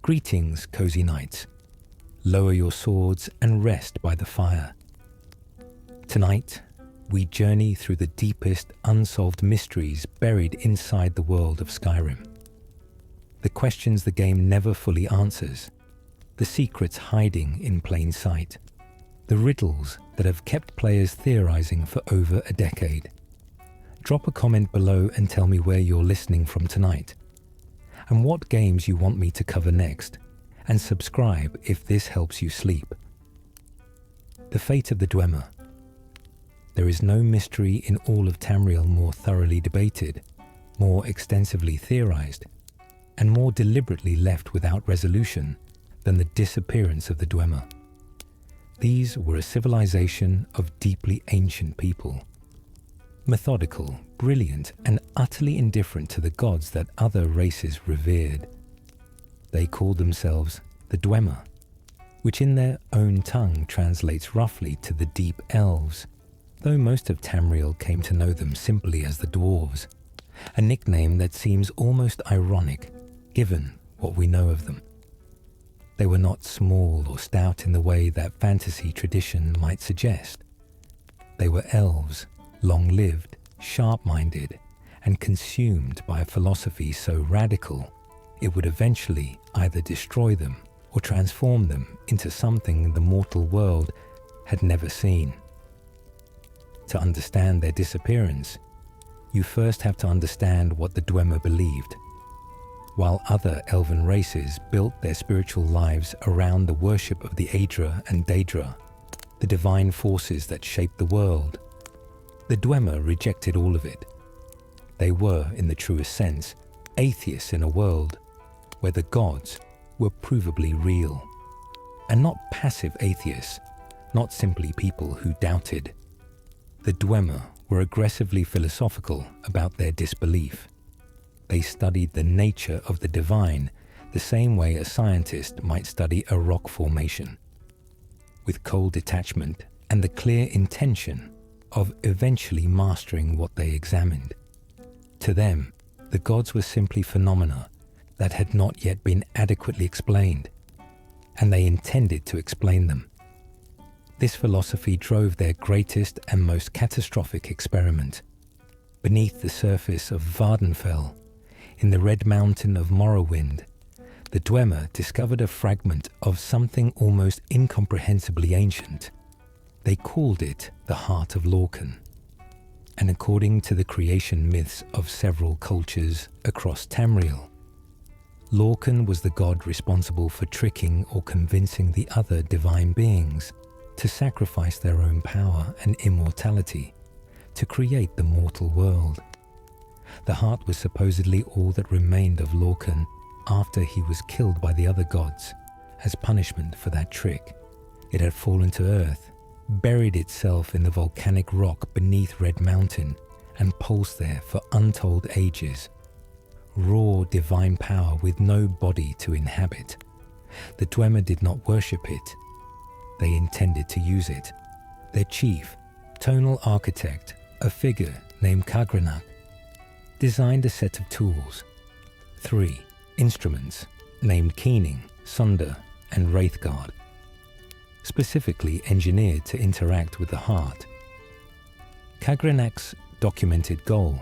Greetings, cozy knights. Lower your swords and rest by the fire. Tonight, we journey through the deepest unsolved mysteries buried inside the world of Skyrim. The questions the game never fully answers, the secrets hiding in plain sight, the riddles that have kept players theorizing for over a decade. Drop a comment below and tell me where you're listening from tonight, and what games you want me to cover next, and subscribe if this helps you sleep. The fate of the Dwemer. There is no mystery in all of Tamriel more thoroughly debated, more extensively theorized, and more deliberately left without resolution than the disappearance of the Dwemer. These were a civilization of deeply ancient people, methodical, brilliant, and utterly indifferent to the gods that other races revered. They called themselves the Dwemer, which in their own tongue translates roughly to the Deep Elves, though most of Tamriel came to know them simply as the Dwarves, a nickname that seems almost ironic given what we know of them. They were not small or stout in the way that fantasy tradition might suggest. They were elves, long-lived, sharp-minded, and consumed by a philosophy so radical it would eventually either destroy them or transform them into something the mortal world had never seen. To understand their disappearance, you first have to understand what the Dwemer believed. While other elven races built their spiritual lives around the worship of the Aedra and Daedra, the divine forces that shaped the world, the Dwemer rejected all of it. They were, in the truest sense, atheists in a world where the gods were provably real, and not passive atheists, not simply people who doubted. The Dwemer were aggressively philosophical about their disbelief. They studied the nature of the divine the same way a scientist might study a rock formation, with cold detachment and the clear intention of eventually mastering what they examined. To them, the gods were simply phenomena that had not yet been adequately explained, and they intended to explain them. This philosophy drove their greatest and most catastrophic experiment. Beneath the surface of Vardenfell, in the Red Mountain of Morrowind, the Dwemer discovered a fragment of something almost incomprehensibly ancient. They called it the Heart of Lorkhan. And according to the creation myths of several cultures across Tamriel, Lorkhan was the god responsible for tricking or convincing the other divine beings to sacrifice their own power and immortality to create the mortal world. The heart was supposedly all that remained of Lorkhan after he was killed by the other gods. As punishment for that trick, it had fallen to earth, buried itself in the volcanic rock beneath Red Mountain, and pulsed there for untold ages. Raw divine power with no body to inhabit. The Dwemer did not worship it. They intended to use it. Their chief, tonal architect, a figure named Kagrenak, designed a set of tools, 3 instruments named Keening, Sunder, and Wraithguard, specifically engineered to interact with the heart. Kagrenak's documented goal,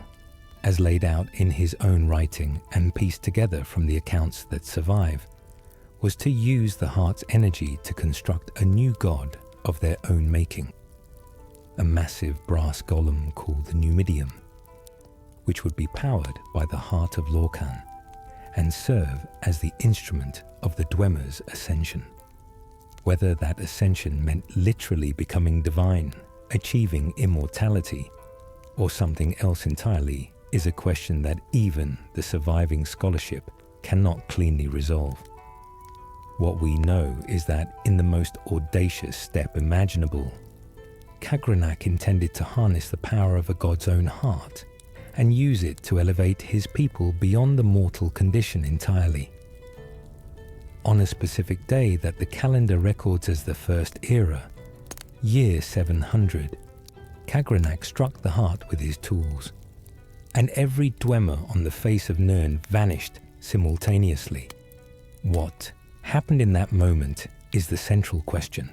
as laid out in his own writing and pieced together from the accounts that survive, was to use the heart's energy to construct a new god of their own making, a massive brass golem called the Numidium, which would be powered by the heart of Lorkhan and serve as the instrument of the Dwemer's ascension. Whether that ascension meant literally becoming divine, achieving immortality, or something else entirely is a question that even the surviving scholarship cannot cleanly resolve. What we know is that in the most audacious step imaginable, Kagrenak intended to harness the power of a god's own heart and use it to elevate his people beyond the mortal condition entirely. On a specific day that the calendar records as the First Era, year 700, Kagrenak struck the heart with his tools, and every Dwemer on the face of Nirn vanished simultaneously. What happened in that moment is the central question.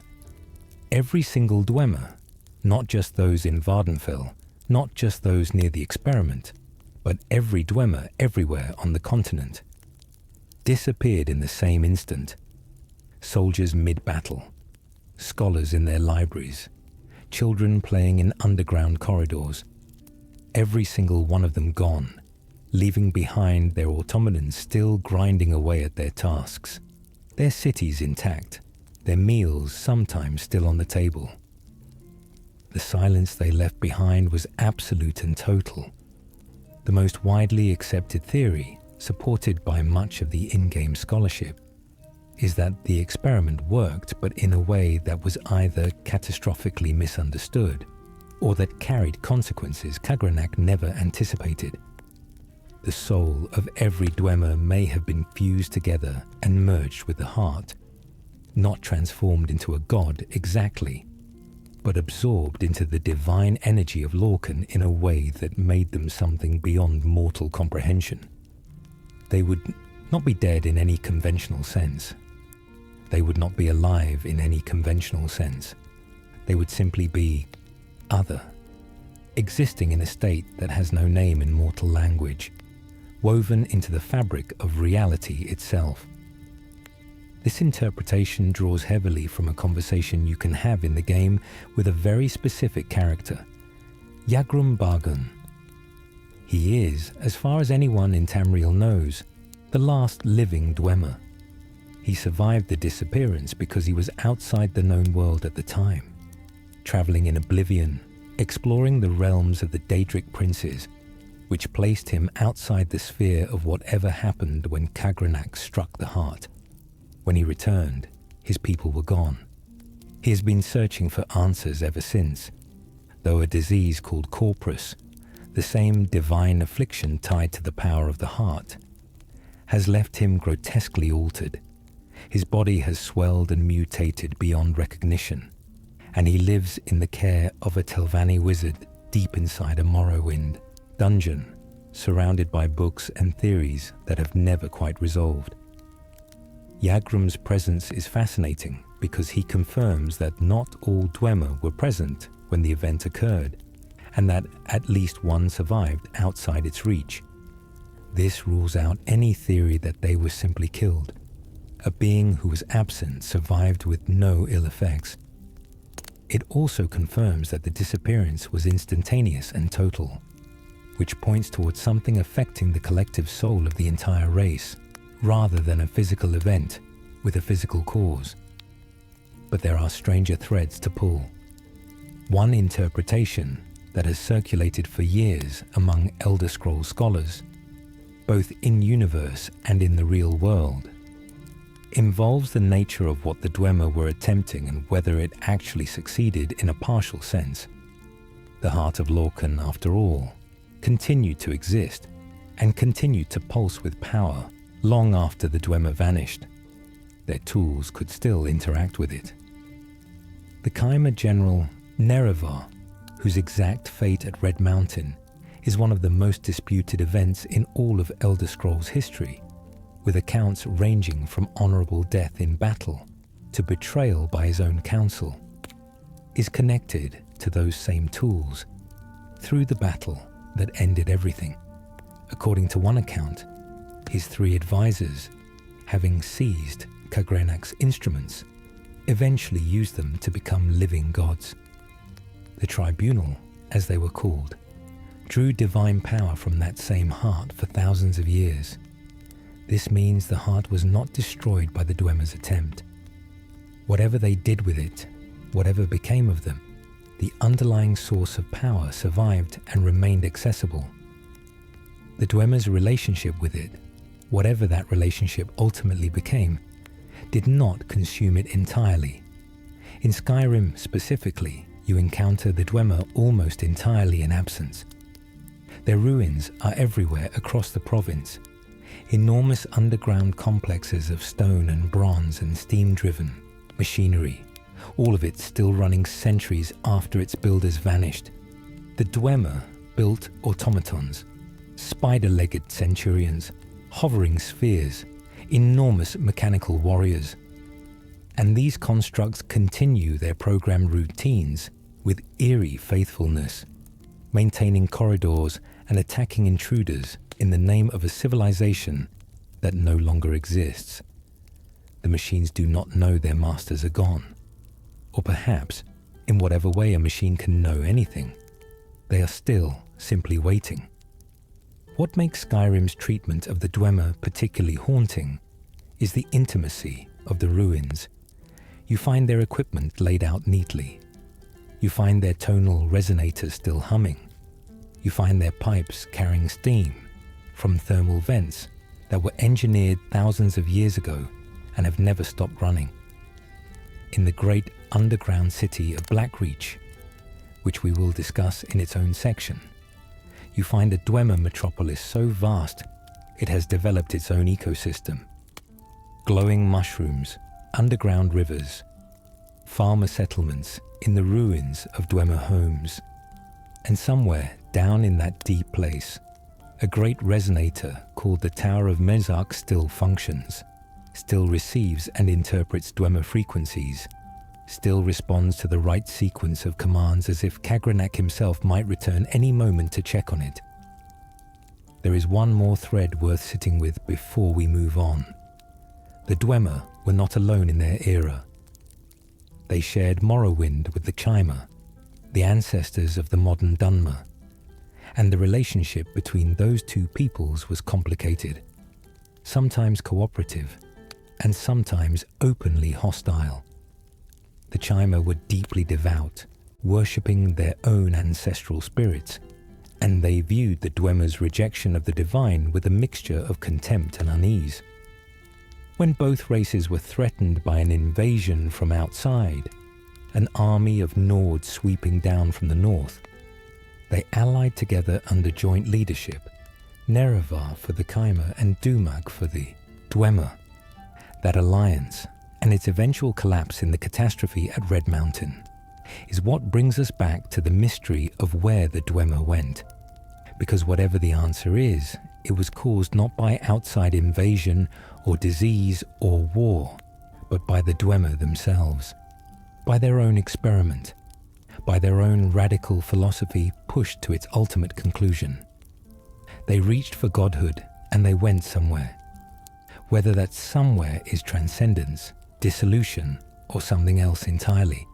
Every single Dwemer, not just those in Vardenfell, not just those near the experiment, but every Dwemer everywhere on the continent, disappeared in the same instant. Soldiers mid-battle, scholars in their libraries, children playing in underground corridors, every single one of them gone, leaving behind their automatons still grinding away at their tasks, their cities intact, their meals sometimes still on the table. The silence they left behind was absolute and total. The most widely accepted theory, supported by much of the in-game scholarship, is that the experiment worked, but in a way that was either catastrophically misunderstood or that carried consequences Kagrenac never anticipated. The soul of every Dwemer may have been fused together and merged with the heart, not transformed into a god exactly, but absorbed into the divine energy of Lorcan in a way that made them something beyond mortal comprehension. They would not be dead in any conventional sense. They would not be alive in any conventional sense. They would simply be other, existing in a state that has no name in mortal language, woven into the fabric of reality itself. This interpretation draws heavily from a conversation you can have in the game with a very specific character, Yagrum Bargun. He is, as far as anyone in Tamriel knows, the last living Dwemer. He survived the disappearance because he was outside the known world at the time, traveling in oblivion, exploring the realms of the Daedric princes, which placed him outside the sphere of whatever happened when Kagrenac struck the heart. When he returned, his people were gone. He has been searching for answers ever since, though a disease called Corpus, the same divine affliction tied to the power of the heart, has left him grotesquely altered. His body has swelled and mutated beyond recognition, and he lives in the care of a Telvanni wizard deep inside a Morrowind dungeon, surrounded by books and theories that have never quite resolved. Yagrum's presence is fascinating because he confirms that not all Dwemer were present when the event occurred, and that at least one survived outside its reach. This rules out any theory that they were simply killed. A being who was absent survived with no ill effects. It also confirms that the disappearance was instantaneous and total, which points towards something affecting the collective soul of the entire race, rather than a physical event with a physical cause. But there are stranger threads to pull. One interpretation that has circulated for years among Elder Scrolls scholars, both in-universe and in the real world, involves the nature of what the Dwemer were attempting and whether it actually succeeded in a partial sense. The heart of Lorcan, after all, continued to exist and continued to pulse with power long after the Dwemer vanished. Their tools could still interact with it. The Chimer General Nerevar, whose exact fate at Red Mountain is one of the most disputed events in all of Elder Scrolls history, with accounts ranging from honorable death in battle to betrayal by his own council, is connected to those same tools through the battle that ended everything. According to one account, his 3 advisors, having seized Kagrenac's instruments, eventually used them to become living gods. The Tribunal, as they were called, drew divine power from that same heart for thousands of years. This means the heart was not destroyed by the Dwemer's attempt. Whatever they did with it, whatever became of them, the underlying source of power survived and remained accessible. The Dwemer's relationship with it, whatever that relationship ultimately became, did not consume it entirely. In Skyrim specifically, you encounter the Dwemer almost entirely in absence. Their ruins are everywhere across the province. Enormous underground complexes of stone and bronze and steam-driven machinery, all of it still running centuries after its builders vanished. The Dwemer built automatons, spider-legged centurions, hovering spheres, enormous mechanical warriors. And these constructs continue their programmed routines with eerie faithfulness, maintaining corridors and attacking intruders in the name of a civilization that no longer exists. The machines do not know their masters are gone. Or perhaps, in whatever way a machine can know anything, they are still simply waiting. What makes Skyrim's treatment of the Dwemer particularly haunting is the intimacy of the ruins. You find their equipment laid out neatly. You find their tonal resonators still humming. You find their pipes carrying steam from thermal vents that were engineered thousands of years ago and have never stopped running. In the great underground city of Blackreach, which we will discuss in its own section, you find a Dwemer metropolis so vast it has developed its own ecosystem. Glowing mushrooms, underground rivers, Falmer settlements in the ruins of Dwemer homes, and somewhere down in that deep place, a great resonator called the Tower of Mezark still functions, still receives and interprets Dwemer frequencies, still responds to the right sequence of commands as if Kagranak himself might return any moment to check on it. There is one more thread worth sitting with before we move on. The Dwemer were not alone in their era. They shared Morrowind with the Chimer, the ancestors of the modern Dunmer, and the relationship between those two peoples was complicated, sometimes cooperative, and sometimes openly hostile. The Chimer were deeply devout, worshipping their own ancestral spirits, and they viewed the Dwemer's rejection of the divine with a mixture of contempt and unease. When both races were threatened by an invasion from outside, an army of Nords sweeping down from the north, they allied together under joint leadership, Nerevar for the Chimer and Dumag for the Dwemer. That alliance, and its eventual collapse in the catastrophe at Red Mountain, is what brings us back to the mystery of where the Dwemer went. Because whatever the answer is, it was caused not by outside invasion or disease or war, but by the Dwemer themselves, by their own experiment, by their own radical philosophy pushed to its ultimate conclusion. They reached for godhood and they went somewhere. Whether that somewhere is transcendence, dissolution, or something else entirely.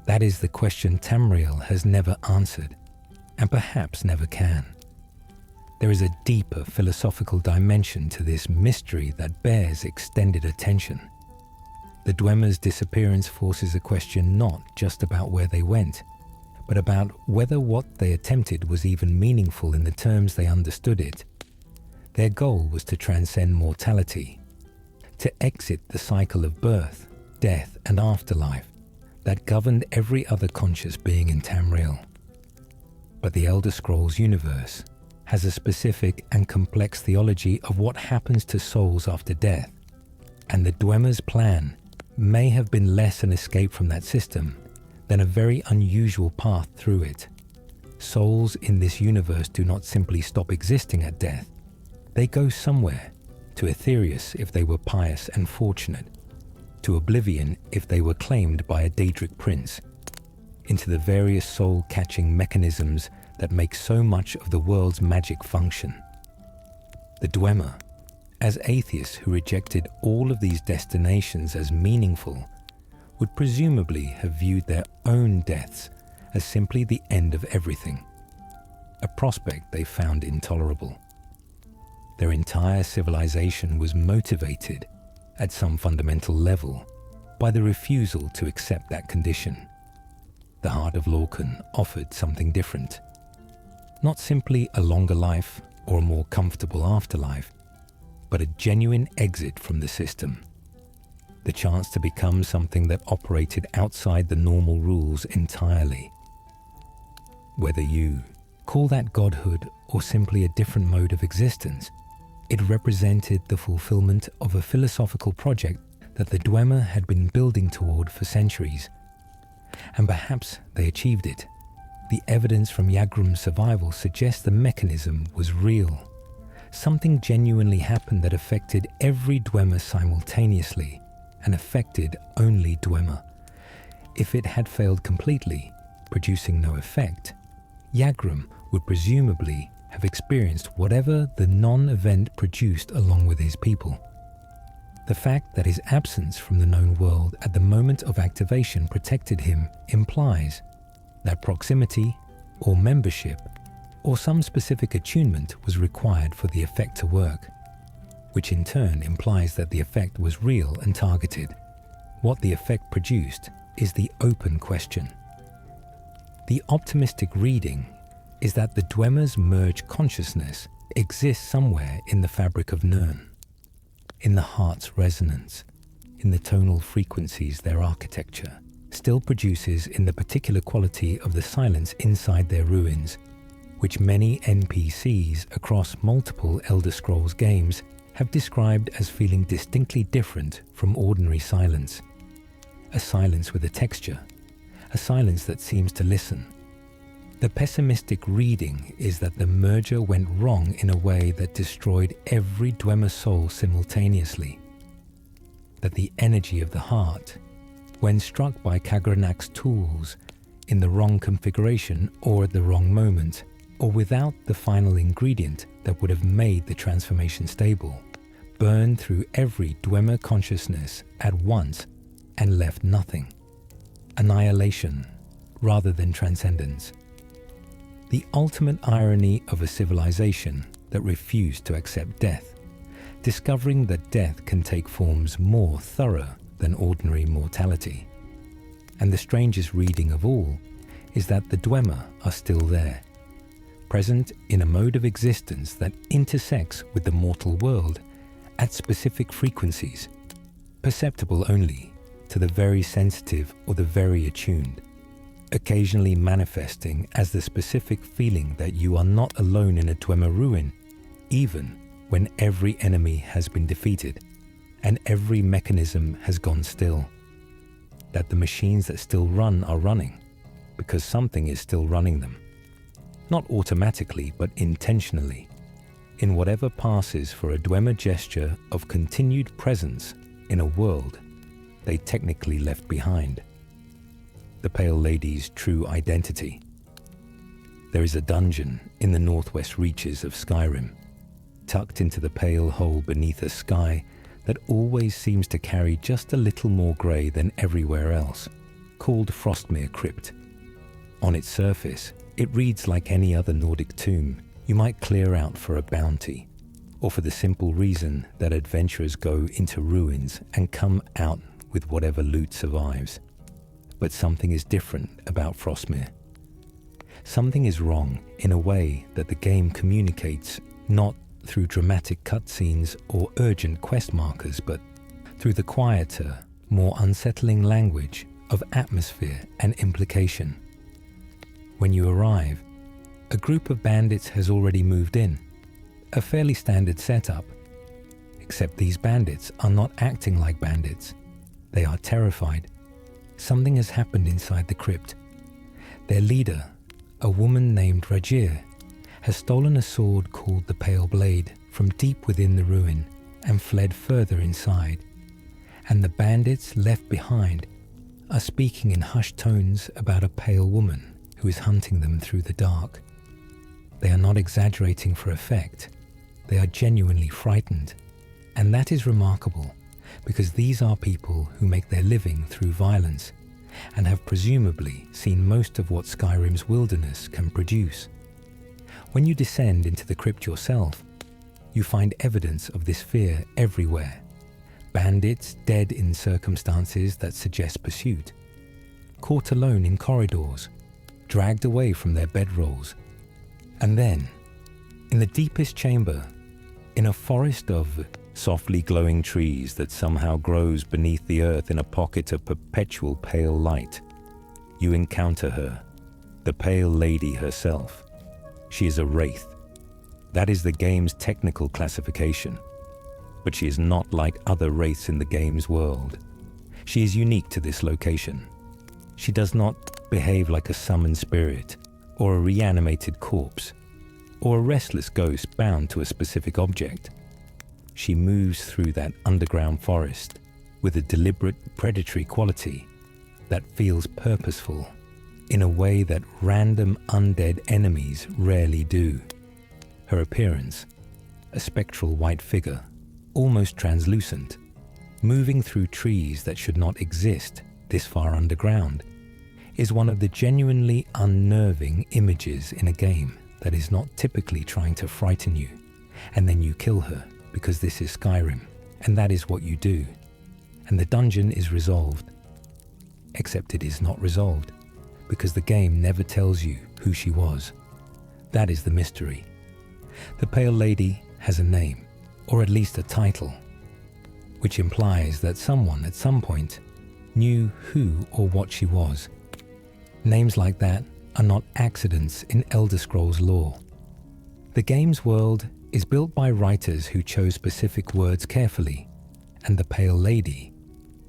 That is the question Tamriel has never answered, and perhaps never can. There is a deeper philosophical dimension to this mystery that bears extended attention. The Dwemer's disappearance forces a question not just about where they went, but about whether what they attempted was even meaningful in the terms they understood it. Their goal was to transcend mortality, to exit the cycle of birth, death, and afterlife that governed every other conscious being in Tamriel. But the Elder Scrolls universe has a specific and complex theology of what happens to souls after death, and the Dwemer's plan may have been less an escape from that system than a very unusual path through it. Souls in this universe do not simply stop existing at death. They go somewhere, to Aetherius if they were pious and fortunate, to oblivion if they were claimed by a Daedric prince, into the various soul-catching mechanisms that make so much of the world's magic function. The Dwemer, as atheists who rejected all of these destinations as meaningful, would presumably have viewed their own deaths as simply the end of everything, a prospect they found intolerable. Their entire civilization was motivated, at some fundamental level, by the refusal to accept that condition. The Heart of Lorcan offered something different. Not simply a longer life or a more comfortable afterlife, but a genuine exit from the system. The chance to become something that operated outside the normal rules entirely. Whether you call that godhood or simply a different mode of existence, it represented the fulfillment of a philosophical project that the Dwemer had been building toward for centuries. And perhaps they achieved it. The evidence from Yagrum's survival suggests the mechanism was real. something genuinely happened that affected every Dwemer simultaneously and affected only Dwemer. If it had failed completely, producing no effect, Yagrum would presumably have experienced whatever the non-event produced along with his people. The fact that his absence from the known world at the moment of activation protected him implies that proximity or membership or some specific attunement was required for the effect to work, which in turn implies that the effect was real and targeted. What the effect produced is the open question. The optimistic reading is that the Dwemer's merged consciousness exists somewhere in the fabric of Nirn, in the heart's resonance, in the tonal frequencies their architecture still produces in the particular quality of the silence inside their ruins, which many NPCs across multiple Elder Scrolls games have described as feeling distinctly different from ordinary silence. A silence with a texture, a silence that seems to listen. The pessimistic reading is that the merger went wrong in a way that destroyed every Dwemer soul simultaneously. That the energy of the heart, when struck by Kagranak's tools in the wrong configuration or at the wrong moment, or without the final ingredient that would have made the transformation stable, burned through every Dwemer consciousness at once and left nothing. Annihilation rather than transcendence. The ultimate irony of a civilization that refused to accept death, discovering that death can take forms more thorough than ordinary mortality. And the strangest reading of all is that the Dwemer are still there, present in a mode of existence that intersects with the mortal world at specific frequencies, perceptible only to the very sensitive or the very attuned, occasionally manifesting as the specific feeling that you are not alone in a Dwemer ruin, even when every enemy has been defeated and every mechanism has gone still. That the machines that still run are running because something is still running them. Not automatically, but intentionally, in whatever passes for a Dwemer gesture of continued presence in a world they technically left behind. The Pale Lady's true identity. There is a dungeon in the northwest reaches of Skyrim, tucked into the pale hole beneath a sky that always seems to carry just a little more grey than everywhere else, called Frostmere Crypt. On its surface, it reads like any other Nordic tomb you might clear out for a bounty, or for the simple reason that adventurers go into ruins and come out with whatever loot survives. But something is different about Frostmere. Something is wrong in a way that the game communicates not through dramatic cutscenes or urgent quest markers, but through the quieter, more unsettling language of atmosphere and implication. When you arrive, a group of bandits has already moved in, a fairly standard setup, except these bandits are not acting like bandits. They are terrified. Something has happened inside the crypt. Their leader, a woman named Rajir, has stolen a sword called the Pale Blade from deep within the ruin and fled further inside. And the bandits left behind are speaking in hushed tones about a pale woman who is hunting them through the dark. They are not exaggerating for effect. They are genuinely frightened. And that is remarkable, because these are people who make their living through violence and have presumably seen most of what Skyrim's wilderness can produce. When you descend into the crypt yourself, you find evidence of this fear everywhere. Bandits dead in circumstances that suggest pursuit, caught alone in corridors, dragged away from their bedrolls. And then, in the deepest chamber, in a forest of softly glowing trees that somehow grows beneath the earth in a pocket of perpetual pale light, you encounter her, the Pale Lady herself. She is a wraith. That is the game's technical classification. But she is not like other wraiths in the game's world. She is unique to this location. She does not behave like a summoned spirit or a reanimated corpse. or a restless ghost bound to a specific object. She moves through that underground forest with a deliberate predatory quality that feels purposeful in a way that random undead enemies rarely do. Her appearance, a spectral white figure, almost translucent, moving through trees that should not exist this far underground, is one of the genuinely unnerving images in a game that is not typically trying to frighten you, and then you kill her because this is Skyrim, and that is what you do, and the dungeon is resolved. Except it is not resolved, because the game never tells you who she was. That is the mystery. The Pale Lady has a name, or at least a title, which implies that someone at some point knew who or what she was. Names like that are not accidents in Elder Scrolls lore. The game's world is built by writers who chose specific words carefully, and the Pale Lady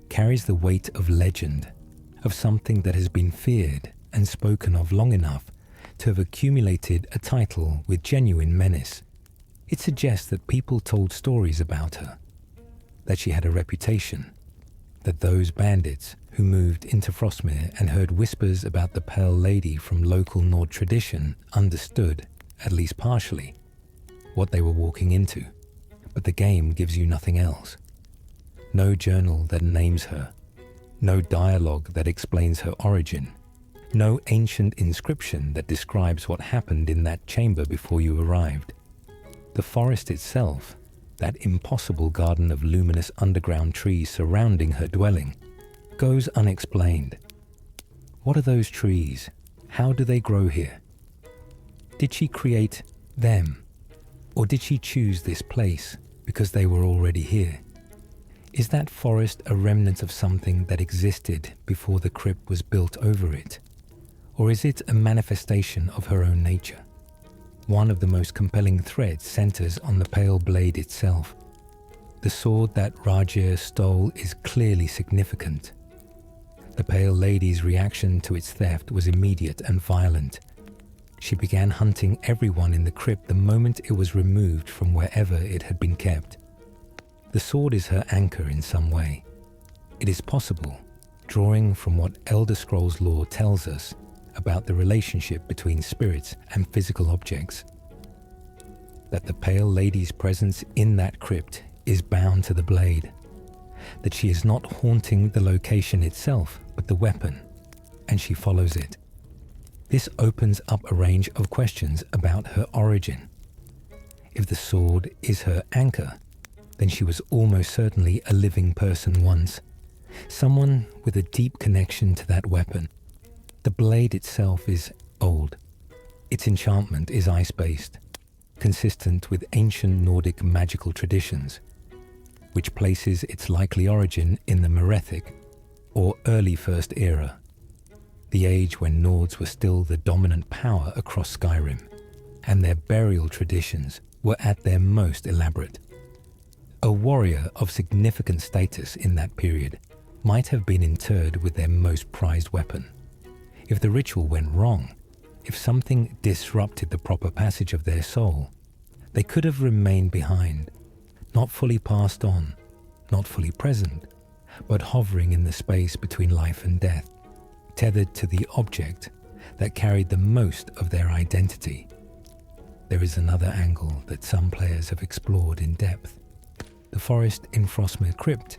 carries the weight of legend, of something that has been feared and spoken of long enough to have accumulated a title with genuine menace. It suggests that people told stories about her, that she had a reputation, that those bandits who moved into Frostmere and heard whispers about the Pale Lady from local Nord tradition understood, at least partially, what they were walking into. But the game gives you nothing else. No journal that names her, no dialogue that explains her origin, no ancient inscription that describes what happened in that chamber before you arrived. The forest itself, that impossible garden of luminous underground trees surrounding her dwelling, goes unexplained. What are those trees? How do they grow here? Did she create them? Or did she choose this place because they were already here? Is that forest a remnant of something that existed before the crypt was built over it? Or is it a manifestation of her own nature? One of the most compelling threads centers on the Pale Blade itself. The sword that Rajir stole is clearly significant. The Pale Lady's reaction to its theft was immediate and violent. She began hunting everyone in the crypt the moment it was removed from wherever it had been kept. The sword is her anchor in some way. It is possible, drawing from what Elder Scrolls lore tells us about the relationship between spirits and physical objects, that the Pale Lady's presence in that crypt is bound to the blade, that she is not haunting the location itself, but the weapon, and she follows it. This opens up a range of questions about her origin. If the sword is her anchor, then she was almost certainly a living person once, someone with a deep connection to that weapon. The blade itself is old. Its enchantment is ice-based, consistent with ancient Nordic magical traditions, which places its likely origin in the Merethic, or early First Era, the age when Nords were still the dominant power across Skyrim, and their burial traditions were at their most elaborate. A warrior of significant status in that period might have been interred with their most prized weapon. If the ritual went wrong, if something disrupted the proper passage of their soul, they could have remained behind, not fully passed on, not fully present, but hovering in the space between life and death, tethered to the object that carried the most of their identity. There is another angle that some players have explored in depth. The forest in Frostmere Crypt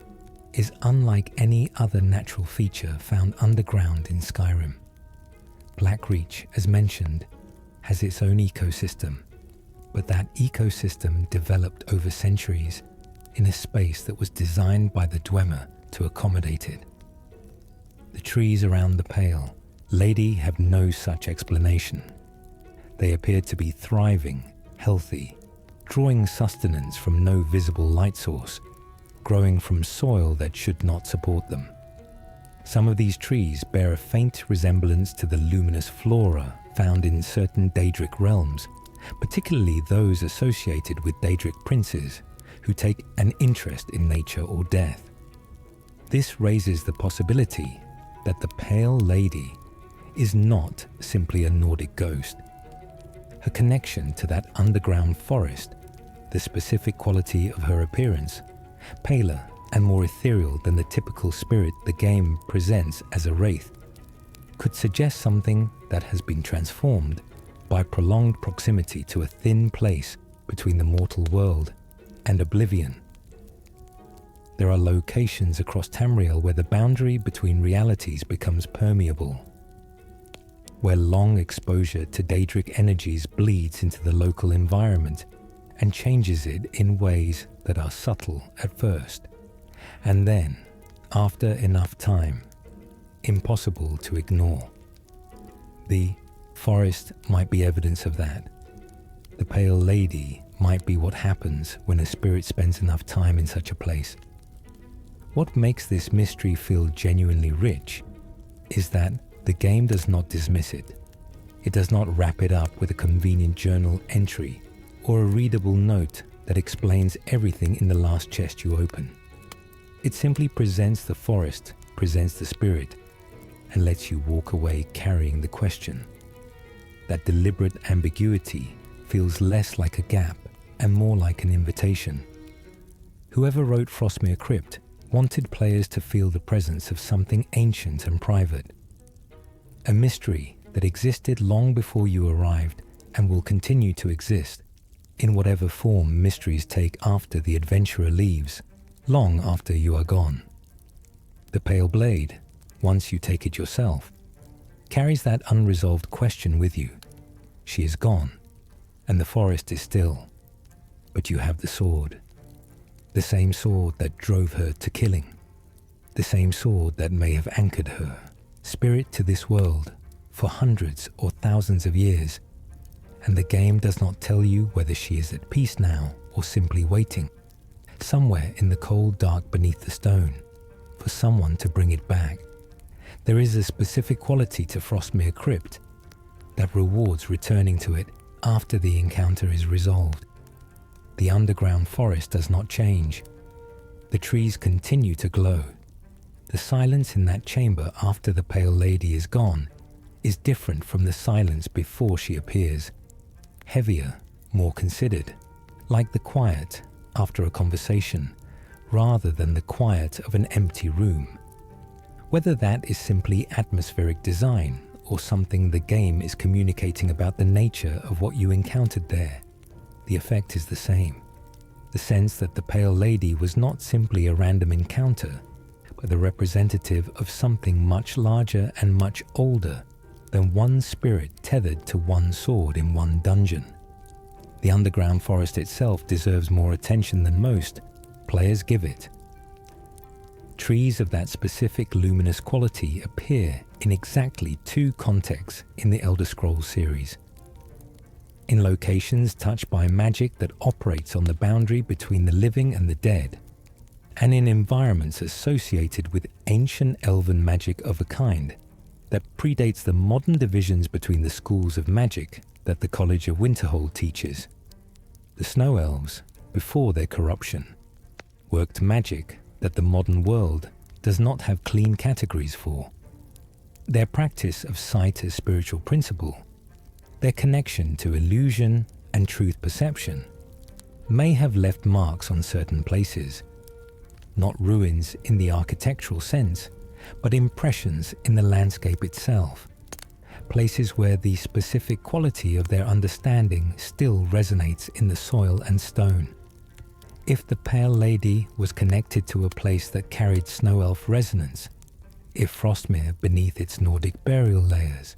is unlike any other natural feature found underground in Skyrim. Blackreach, as mentioned, has its own ecosystem, but that ecosystem developed over centuries in a space that was designed by the Dwemer to accommodate it. The trees around the Pale Lady have no such explanation. They appear to be thriving, healthy, drawing sustenance from no visible light source, growing from soil that should not support them. Some of these trees bear a faint resemblance to the luminous flora found in certain Daedric realms, particularly those associated with Daedric princes who take an interest in nature or death. This raises the possibility that the Pale Lady is not simply a Nordic ghost. her connection to that underground forest, the specific quality of her appearance, paler and more ethereal than the typical spirit the game presents as a wraith, could suggest something that has been transformed by prolonged proximity to a thin place between the mortal world and oblivion. There are locations across Tamriel where the boundary between realities becomes permeable, where long exposure to Daedric energies bleeds into the local environment and changes it in ways that are subtle at first, and then, after enough time, impossible to ignore. The forest might be evidence of that. The Pale Lady might be what happens when a spirit spends enough time in such a place. What makes this mystery feel genuinely rich is that the game does not dismiss it. It does not wrap it up with a convenient journal entry or a readable note that explains everything in the last chest you open. It simply presents the forest, presents the spirit, and lets you walk away carrying the question. That deliberate ambiguity feels less like a gap and more like an invitation. Whoever wrote Frostmere Crypt wanted players to feel the presence of something ancient and private. A mystery that existed long before you arrived and will continue to exist in whatever form mysteries take after the adventurer leaves, long after you are gone. The Pale Blade, once you take it yourself, carries that unresolved question with you. She is gone, and the forest is still, but you have the sword. The same sword that drove her to killing. The same sword that may have anchored her, spirit to this world, for hundreds or thousands of years. And the game does not tell you whether she is at peace now or simply waiting, somewhere in the cold dark beneath the stone, for someone to bring it back. There is a specific quality to Frostmere Crypt that rewards returning to it after the encounter is resolved. The underground forest does not change. The trees continue to glow. The silence in that chamber after the Pale Lady is gone is different from the silence before she appears. Heavier, more considered, like the quiet after a conversation, rather than the quiet of an empty room. Whether that is simply atmospheric design or something the game is communicating about the nature of what you encountered there, the effect is the same. The sense that the Pale Lady was not simply a random encounter, but the representative of something much larger and much older than one spirit tethered to one sword in one dungeon. The underground forest itself deserves more attention than most players give it. Trees of that specific luminous quality appear in exactly 2 contexts in the Elder Scrolls series. In locations touched by magic that operates on the boundary between the living and the dead, and in environments associated with ancient elven magic of a kind that predates the modern divisions between the schools of magic that the College of Winterhold teaches. The Snow Elves, before their corruption, worked magic that the modern world does not have clean categories for. Their practice of sight as spiritual principle, their connection to illusion and truth perception, may have left marks on certain places, not ruins in the architectural sense, but impressions in the landscape itself, places where the specific quality of their understanding still resonates in the soil and stone. If the Pale Lady was connected to a place that carried Snow Elf resonance, if Frostmere, beneath its Nordic burial layers,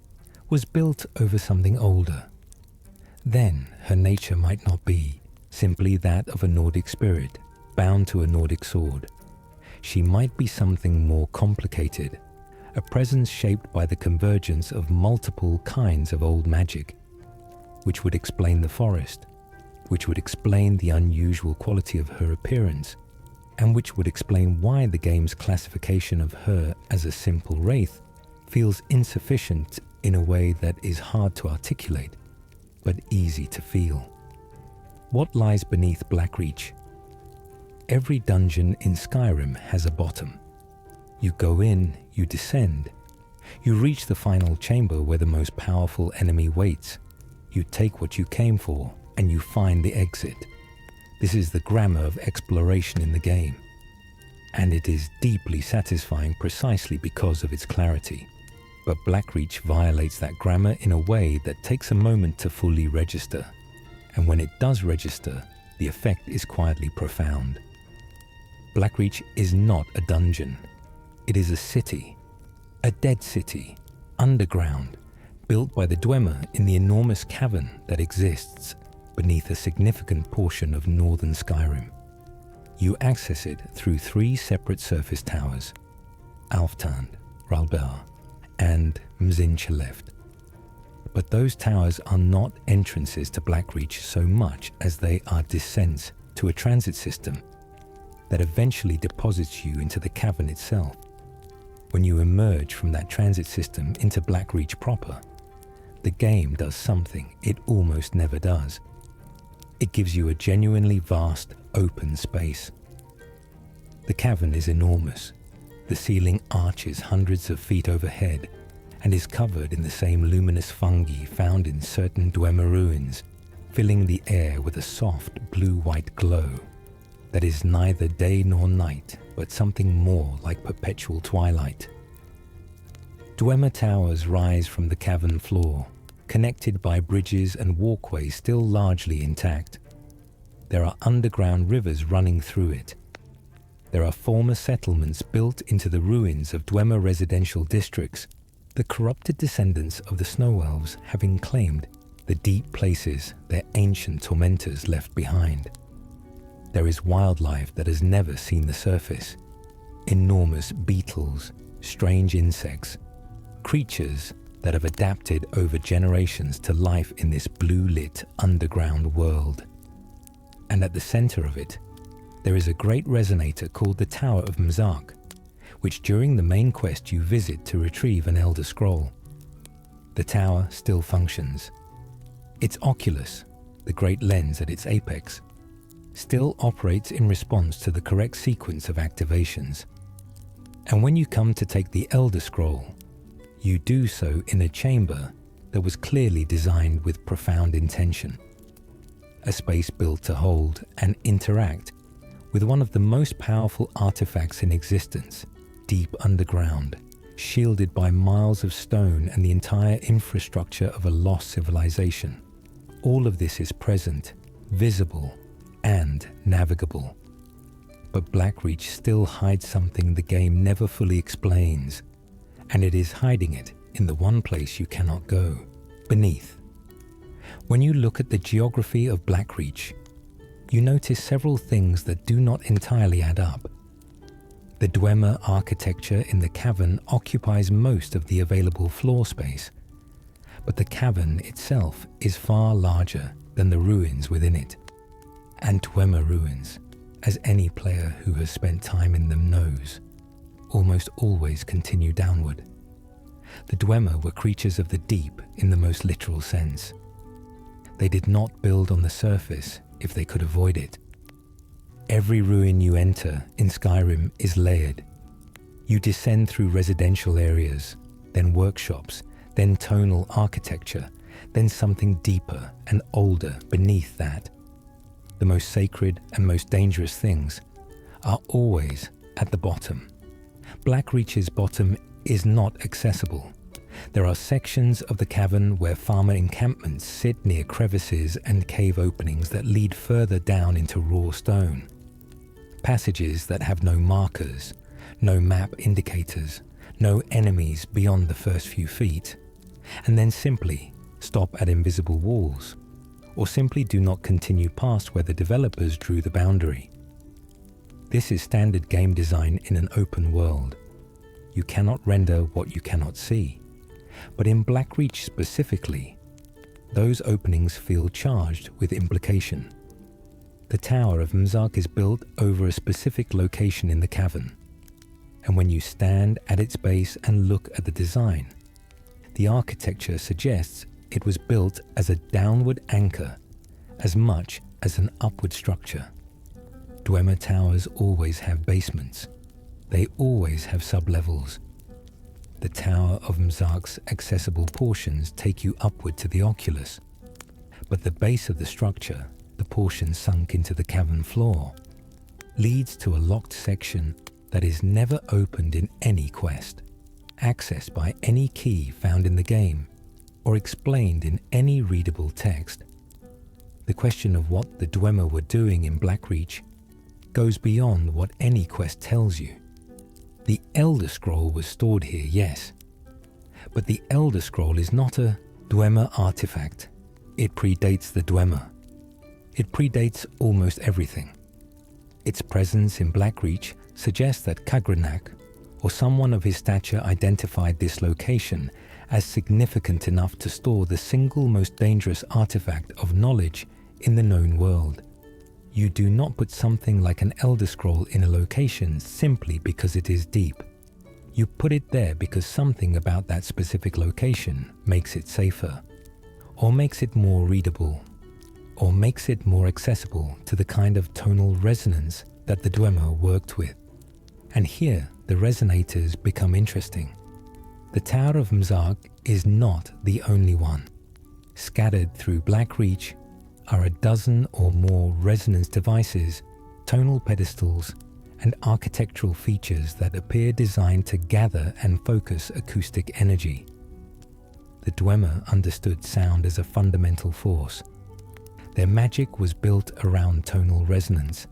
was built over something older, then her nature might not be simply that of a Nordic spirit bound to a Nordic sword. She might be something more complicated, a presence shaped by the convergence of multiple kinds of old magic, which would explain the forest, which would explain the unusual quality of her appearance, and which would explain why the game's classification of her as a simple wraith feels insufficient in a way that is hard to articulate, but easy to feel. What lies beneath Blackreach? Every dungeon in Skyrim has a bottom. You go in, you descend. You reach the final chamber where the most powerful enemy waits. You take what you came for, and you find the exit. This is the grammar of exploration in the game, and it is deeply satisfying precisely because of its clarity. But Blackreach violates that grammar in a way that takes a moment to fully register, and when it does register, the effect is quietly profound. Blackreach is not a dungeon. It is a city, a dead city, underground, built by the Dwemer in the enormous cavern that exists beneath a significant portion of northern Skyrim. You access it through 3 separate surface towers, Alftand, Ralbar, and Mzinchileft. But those towers are not entrances to Blackreach so much as they are descents to a transit system that eventually deposits you into the cavern itself. When you emerge from that transit system into Blackreach proper, the game does something it almost never does. It gives you a genuinely vast, open space. The cavern is enormous. The ceiling arches hundreds of feet overhead and is covered in the same luminous fungi found in certain Dwemer ruins, filling the air with a soft blue-white glow that is neither day nor night, but something more like perpetual twilight. Dwemer towers rise from the cavern floor, connected by bridges and walkways still largely intact. There are underground rivers running through it. There are former settlements built into the ruins of Dwemer residential districts, the corrupted descendants of the Snow Elves having claimed the deep places their ancient tormentors left behind. There is wildlife that has never seen the surface. Enormous beetles, strange insects, creatures that have adapted over generations to life in this blue-lit underground world. And at the center of it, there is a great resonator called the Tower of Mzark, which during the main quest you visit to retrieve an Elder Scroll. The tower still functions. Its oculus, the great lens at its apex, still operates in response to the correct sequence of activations. And when you come to take the Elder Scroll, you do so in a chamber that was clearly designed with profound intention. A space built to hold and interact with one of the most powerful artifacts in existence, deep underground, shielded by miles of stone and the entire infrastructure of a lost civilization. All of this is present, visible, and navigable. But Blackreach still hides something the game never fully explains, and it is hiding it in the one place you cannot go, beneath. When you look at the geography of Blackreach, you notice several things that do not entirely add up. The Dwemer architecture in the cavern occupies most of the available floor space, but the cavern itself is far larger than the ruins within it. And Dwemer ruins, as any player who has spent time in them knows, almost always continue downward. The Dwemer were creatures of the deep in the most literal sense. They did not build on the surface if they could avoid it. Every ruin you enter in Skyrim is layered. You descend through residential areas, then workshops, then tonal architecture, then something deeper and older beneath that. The most sacred and most dangerous things are always at the bottom. Blackreach's bottom is not accessible. There are sections of the cavern where Falmer encampments sit near crevices and cave openings that lead further down into raw stone. Passages that have no markers, no map indicators, no enemies beyond the first few feet, and then simply stop at invisible walls, or simply do not continue past where the developers drew the boundary. This is standard game design in an open world. You cannot render what you cannot see. But in Blackreach specifically, those openings feel charged with implication. The Tower of Mzark is built over a specific location in the cavern, and when you stand at its base and look at the design, the architecture suggests it was built as a downward anchor as much as an upward structure. Dwemer towers always have basements. They always have sublevels. The Tower of Mzark's accessible portions take you upward to the oculus, But the base of the structure, the portion sunk into the cavern floor, leads to a locked section that is never opened in any quest, accessed by any key found in the game, or explained in any readable text. The question of what the Dwemer were doing in Blackreach goes beyond what any quest tells you. The Elder Scroll was stored here, yes, but the Elder Scroll is not a Dwemer artifact. It predates the Dwemer. It predates almost everything. Its presence in Blackreach suggests that Kagrenak, or someone of his stature, identified this location as significant enough to store the single most dangerous artifact of knowledge in the known world. You do not put something like an Elder Scroll in a location simply because it is deep. You put it there because something about that specific location makes it safer, or makes it more readable, or makes it more accessible to the kind of tonal resonance that the Dwemer worked with. And here, the resonators become interesting. The Tower of Mzark is not the only one. Scattered through Blackreach are a dozen or more resonance devices, tonal pedestals, and architectural features that appear designed to gather and focus acoustic energy. The Dwemer understood sound as a fundamental force. Their magic was built around tonal resonance,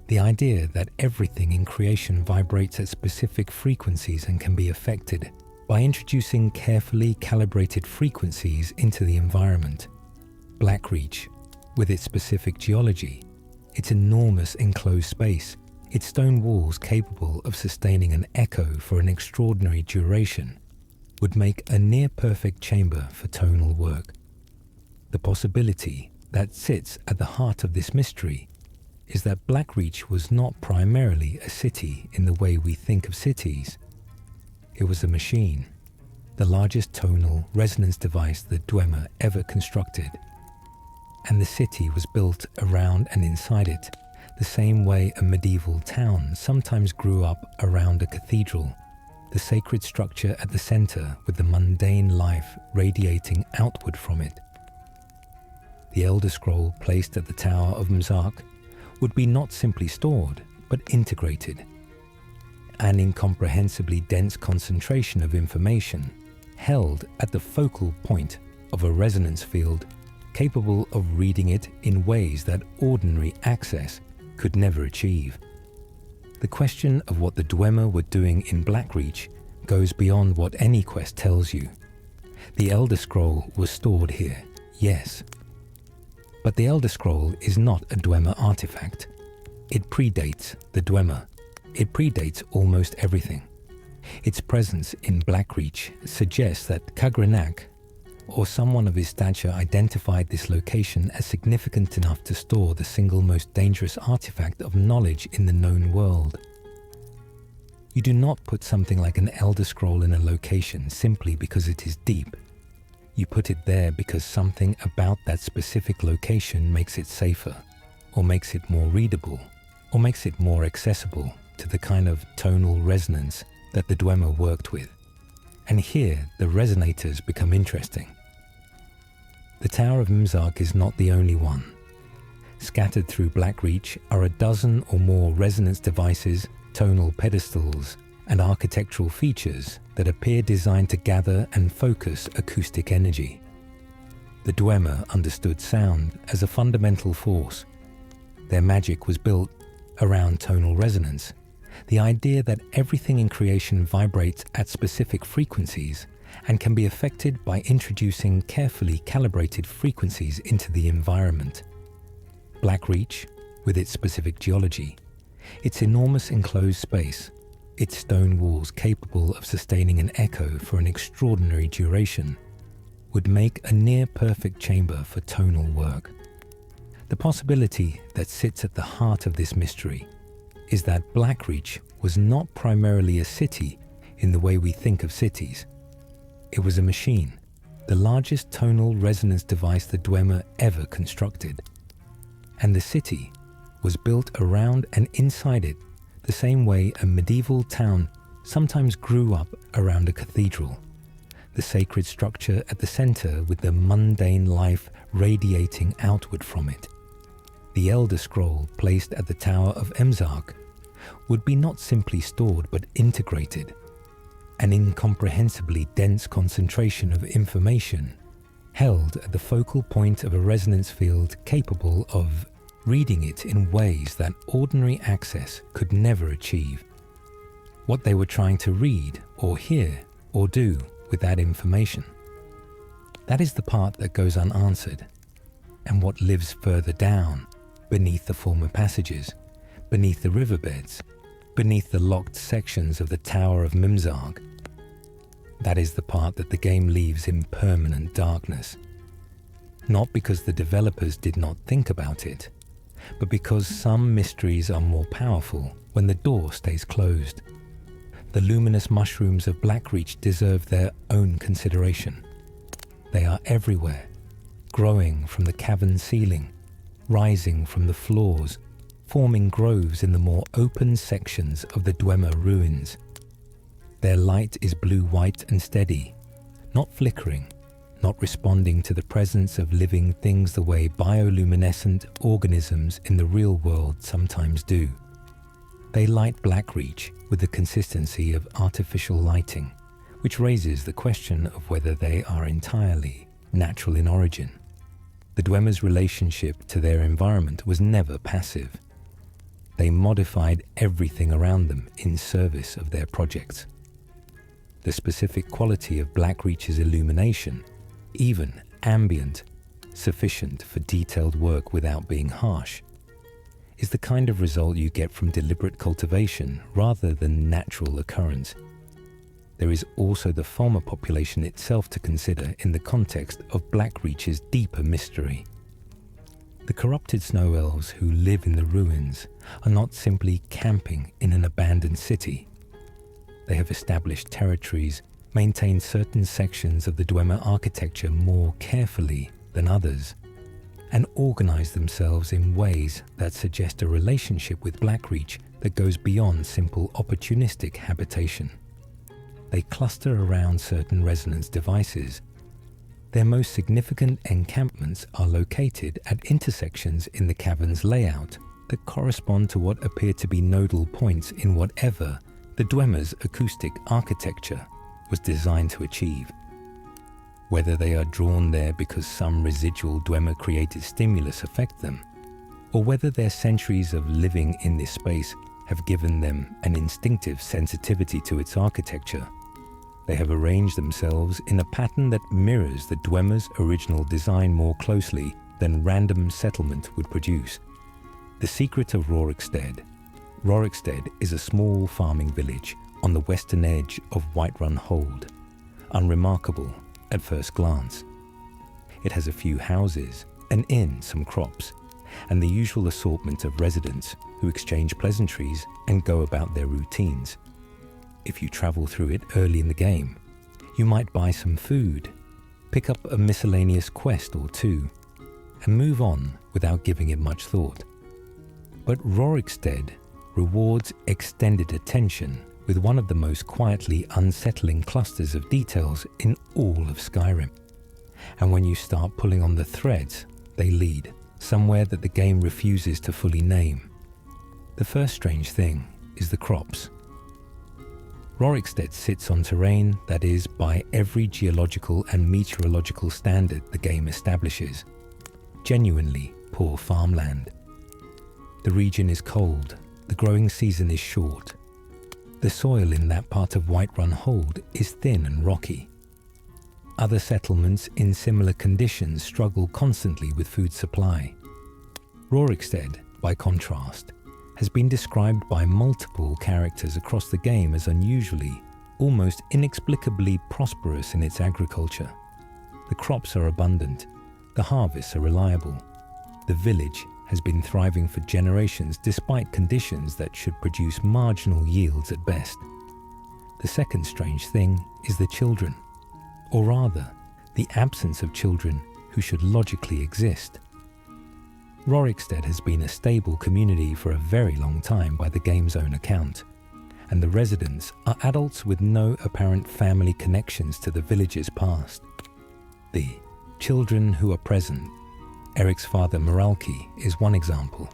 the idea that everything in creation vibrates at specific frequencies and can be affected by introducing carefully calibrated frequencies into the environment. Blackreach, with its specific geology, its enormous enclosed space, its stone walls capable of sustaining an echo for an extraordinary duration, would make a near-perfect chamber for tonal work. The possibility that sits at the heart of this mystery is that Blackreach was not primarily a city in the way we think of cities. It was a machine, the largest tonal resonance device the Dwemer ever constructed. And the city was built around and inside it, the same way a medieval town sometimes grew up around a cathedral, the sacred structure at the center with the mundane life radiating outward from it. The Elder Scroll placed at the Tower of Mzark would be not simply stored, but integrated. An incomprehensibly dense concentration of information held at the focal point of a resonance field capable of reading it in ways that ordinary access could never achieve. The question of what the Dwemer were doing in Blackreach goes beyond what any quest tells you. The Elder Scroll was stored here, yes. But the Elder Scroll is not a Dwemer artifact. It predates the Dwemer. It predates almost everything. Its presence in Blackreach suggests that Kagrenak, or someone of his stature, identified this location as significant enough to store the single most dangerous artifact of knowledge in the known world. You do not put something like an Elder Scroll in a location simply because it is deep. You put it there because something about that specific location makes it safer, or makes it more readable, or makes it more accessible to the kind of tonal resonance that the Dwemer worked with. And here the resonators become interesting. The Tower of Mzark is not the only one. Scattered through Blackreach are a dozen or more resonance devices, tonal pedestals, and architectural features that appear designed to gather and focus acoustic energy. The Dwemer understood sound as a fundamental force. Their magic was built around tonal resonance, the idea that everything in creation vibrates at specific frequencies and can be affected by introducing carefully calibrated frequencies into the environment. Blackreach, with its specific geology, its enormous enclosed space, its stone walls capable of sustaining an echo for an extraordinary duration, would make a near-perfect chamber for tonal work. The possibility that sits at the heart of this mystery is that Blackreach was not primarily a city in the way we think of cities. It was a machine, the largest tonal resonance device the Dwemer ever constructed. And the city was built around and inside it the same way a medieval town sometimes grew up around a cathedral, the sacred structure at the center with the mundane life radiating outward from it. The Elder Scroll placed at the Tower of Emzark would be not simply stored but integrated, an incomprehensibly dense concentration of information held at the focal point of a resonance field capable of reading it in ways that ordinary access could never achieve. What they were trying to read or hear or do with that information. That is the part that goes unanswered, and what lives further down, beneath the former passages, beneath the riverbeds, beneath the locked sections of the Tower of Mimzarg. That is the part that the game leaves in permanent darkness. Not because the developers did not think about it, but because some mysteries are more powerful when the door stays closed. The luminous mushrooms of Blackreach deserve their own consideration. They are everywhere, growing from the cavern ceiling, rising from the floors, forming groves in the more open sections of the Dwemer ruins. Their light is blue-white and steady, not flickering, not responding to the presence of living things the way bioluminescent organisms in the real world sometimes do. They light Blackreach with the consistency of artificial lighting, which raises the question of whether they are entirely natural in origin. The Dwemer's relationship to their environment was never passive. They modified everything around them in service of their projects. The specific quality of Blackreach's illumination, even ambient, sufficient for detailed work without being harsh, is the kind of result you get from deliberate cultivation rather than natural occurrence. There is also the Falmer population itself to consider in the context of Blackreach's deeper mystery. The corrupted snow elves who live in the ruins are not simply camping in an abandoned city. They have established territories, maintained certain sections of the Dwemer architecture more carefully than others, and organize themselves in ways that suggest a relationship with Blackreach that goes beyond simple opportunistic habitation. They cluster around certain resonance devices. Their most significant encampments are located at intersections in the cavern's layout that correspond to what appear to be nodal points in whatever the Dwemer's acoustic architecture was designed to achieve. Whether they are drawn there because some residual Dwemer-created stimulus affect them, or whether their centuries of living in this space have given them an instinctive sensitivity to its architecture, they have arranged themselves in a pattern that mirrors the Dwemer's original design more closely than random settlement would produce. The Secret of Rorikstead. Rorikstead is a small farming village on the western edge of Whiterun Hold, unremarkable at first glance. It has a few houses, an inn, some crops, and the usual assortment of residents who exchange pleasantries and go about their routines. If you travel through it early in the game, you might buy some food, pick up a miscellaneous quest or two, and move on without giving it much thought. But Rorikstead rewards extended attention with one of the most quietly unsettling clusters of details in all of Skyrim. And when you start pulling on the threads, they lead somewhere that the game refuses to fully name. The first strange thing is the crops. Rorikstead sits on terrain that is, by every geological and meteorological standard the game establishes, genuinely poor farmland. The region is cold, the growing season is short. The soil in that part of Whiterun Hold is thin and rocky. Other settlements in similar conditions struggle constantly with food supply. Rorikstead, by contrast, has been described by multiple characters across the game as unusually, almost inexplicably prosperous in its agriculture. The crops are abundant, the harvests are reliable. The village has been thriving for generations despite conditions that should produce marginal yields at best. The second strange thing is the children, or rather, the absence of children who should logically exist. Rorikstead has been a stable community for a very long time by the game's own account, and the residents are adults with no apparent family connections to the village's past. The children who are present, Eric's father Moralki is one example,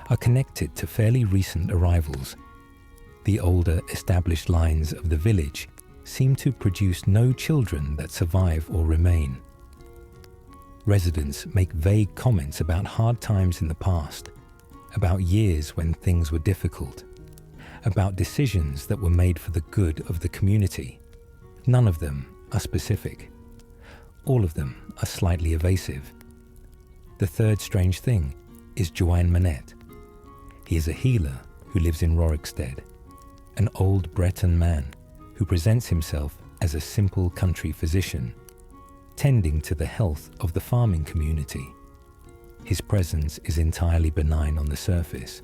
are connected to fairly recent arrivals. The older established lines of the village seem to produce no children that survive or remain. Residents make vague comments about hard times in the past, about years when things were difficult, about decisions that were made for the good of the community. None of them are specific. All of them are slightly evasive. The third strange thing is Joan Manette. He is a healer who lives in Rorikstead, an old Breton man who presents himself as a simple country physician, tending to the health of the farming community. His presence is entirely benign on the surface,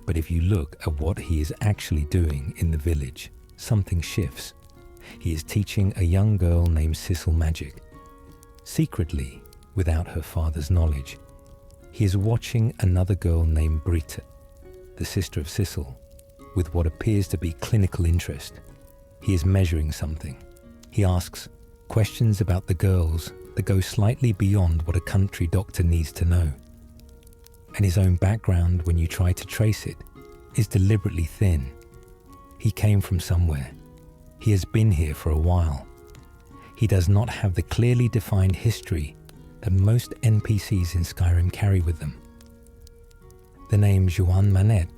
but if you look at what he is actually doing in the village, something shifts. He is teaching a young girl named Sissel magic, secretly, without her father's knowledge. He is watching another girl named Britta, the sister of Sissel, with what appears to be clinical interest. He is measuring something. He asks questions about the girls that go slightly beyond what a country doctor needs to know. And his own background, when you try to trace it, is deliberately thin. He came from somewhere. He has been here for a while. He does not have the clearly defined history that most NPCs in Skyrim carry with them. The name Joan Manette,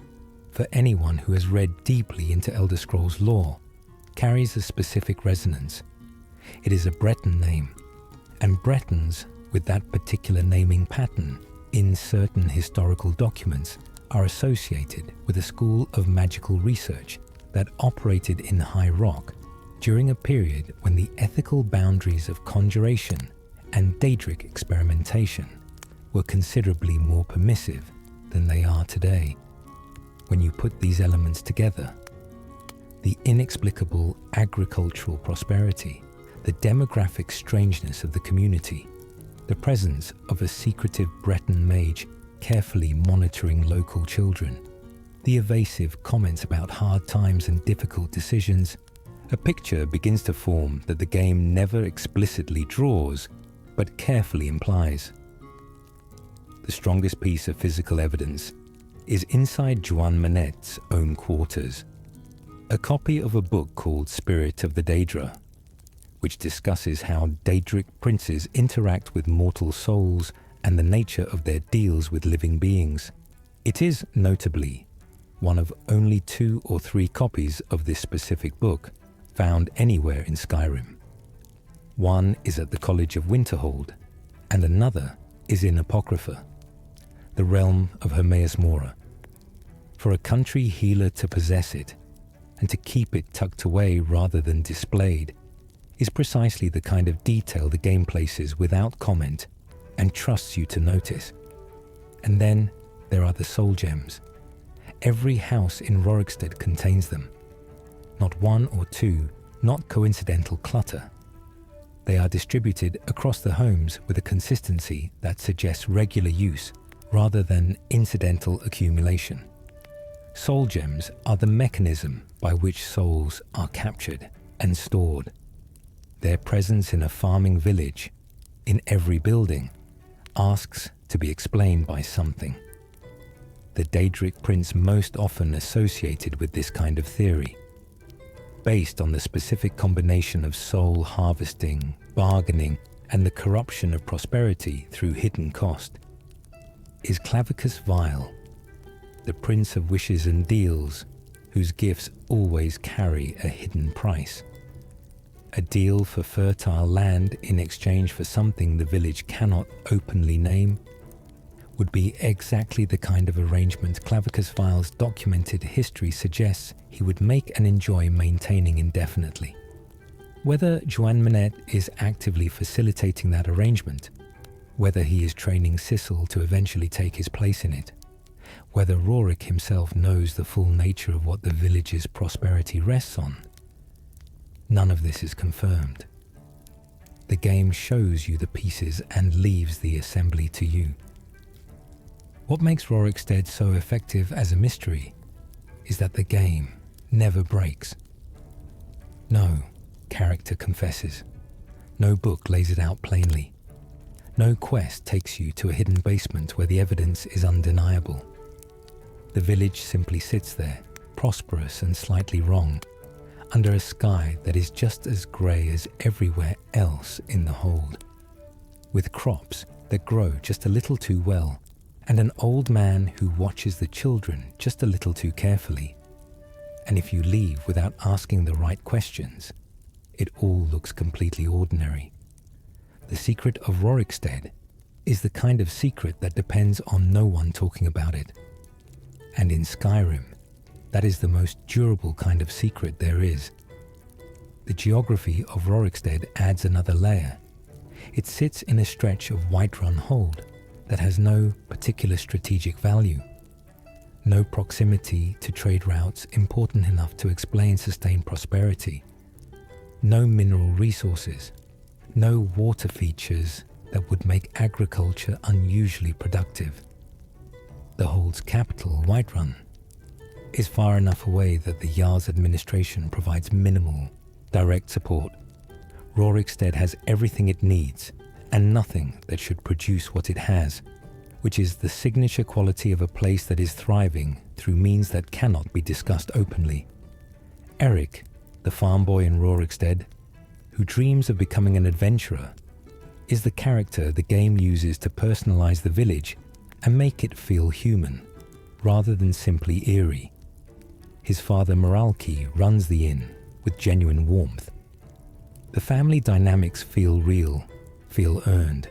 for anyone who has read deeply into Elder Scrolls lore, carries a specific resonance. It is a Breton name, and Bretons with that particular naming pattern in certain historical documents are associated with a school of magical research that operated in High Rock during a period when the ethical boundaries of conjuration and Daedric experimentation were considerably more permissive than they are today. When you put these elements together, the inexplicable agricultural prosperity, the demographic strangeness of the community, the presence of a secretive Breton mage carefully monitoring local children, the evasive comments about hard times and difficult decisions, a picture begins to form that the game never explicitly draws, but carefully implies. The strongest piece of physical evidence is inside Joan Manette's own quarters, a copy of a book called Spirit of the Daedra, which discusses how Daedric princes interact with mortal souls and the nature of their deals with living beings. It is, notably, one of only 2 or 3 copies of this specific book found anywhere in Skyrim. One is at the College of Winterhold, and another is in Apocrypha, the realm of Atmora. For a country healer to possess it, and to keep it tucked away rather than displayed, is precisely the kind of detail the game places without comment and trusts you to notice. And then there are the soul gems. Every house in Rorikstead contains them. Not 1 or 2, not coincidental clutter. They are distributed across the homes with a consistency that suggests regular use rather than incidental accumulation. Soul gems are the mechanism by which souls are captured and stored. Their presence in a farming village, in every building, asks to be explained by something. The Daedric prince most often associated with this kind of theory, based on the specific combination of soul harvesting, bargaining, and the corruption of prosperity through hidden cost, is Clavicus Vile, the prince of wishes and deals, whose gifts always carry a hidden price. A deal for fertile land in exchange for something the village cannot openly name would be exactly the kind of arrangement Clavicus Vile's documented history suggests he would make and enjoy maintaining indefinitely. Whether Joan Manette is actively facilitating that arrangement, whether he is training Sissel to eventually take his place in it, whether Rorik himself knows the full nature of what the village's prosperity rests on, none of this is confirmed. The game shows you the pieces and leaves the assembly to you. What makes Rorikstead so effective as a mystery is that the game never breaks. No, character confesses. No book lays it out plainly. No quest takes you to a hidden basement where the evidence is undeniable. The village simply sits there, prosperous and slightly wrong, under a sky that is just as grey as everywhere else in the hold, with crops that grow just a little too well, and an old man who watches the children just a little too carefully. And if you leave without asking the right questions, it all looks completely ordinary. The Secret of Rorikstead is the kind of secret that depends on no one talking about it. And in Skyrim, that is the most durable kind of secret there is. The geography of Rorikstead adds another layer. It sits in a stretch of Whiterun hold that has no particular strategic value. No proximity to trade routes important enough to explain sustained prosperity. No mineral resources. No water features that would make agriculture unusually productive. The hold's capital, Whiterun, is far enough away that the Jarl's administration provides minimal, direct support. Rorikstead has everything it needs, and nothing that should produce what it has, which is the signature quality of a place that is thriving through means that cannot be discussed openly. Eric, the farm boy in Rorikstead, who dreams of becoming an adventurer, is the character the game uses to personalize the village and make it feel human, rather than simply eerie. His father Moralki runs the inn with genuine warmth. The family dynamics feel real, feel earned,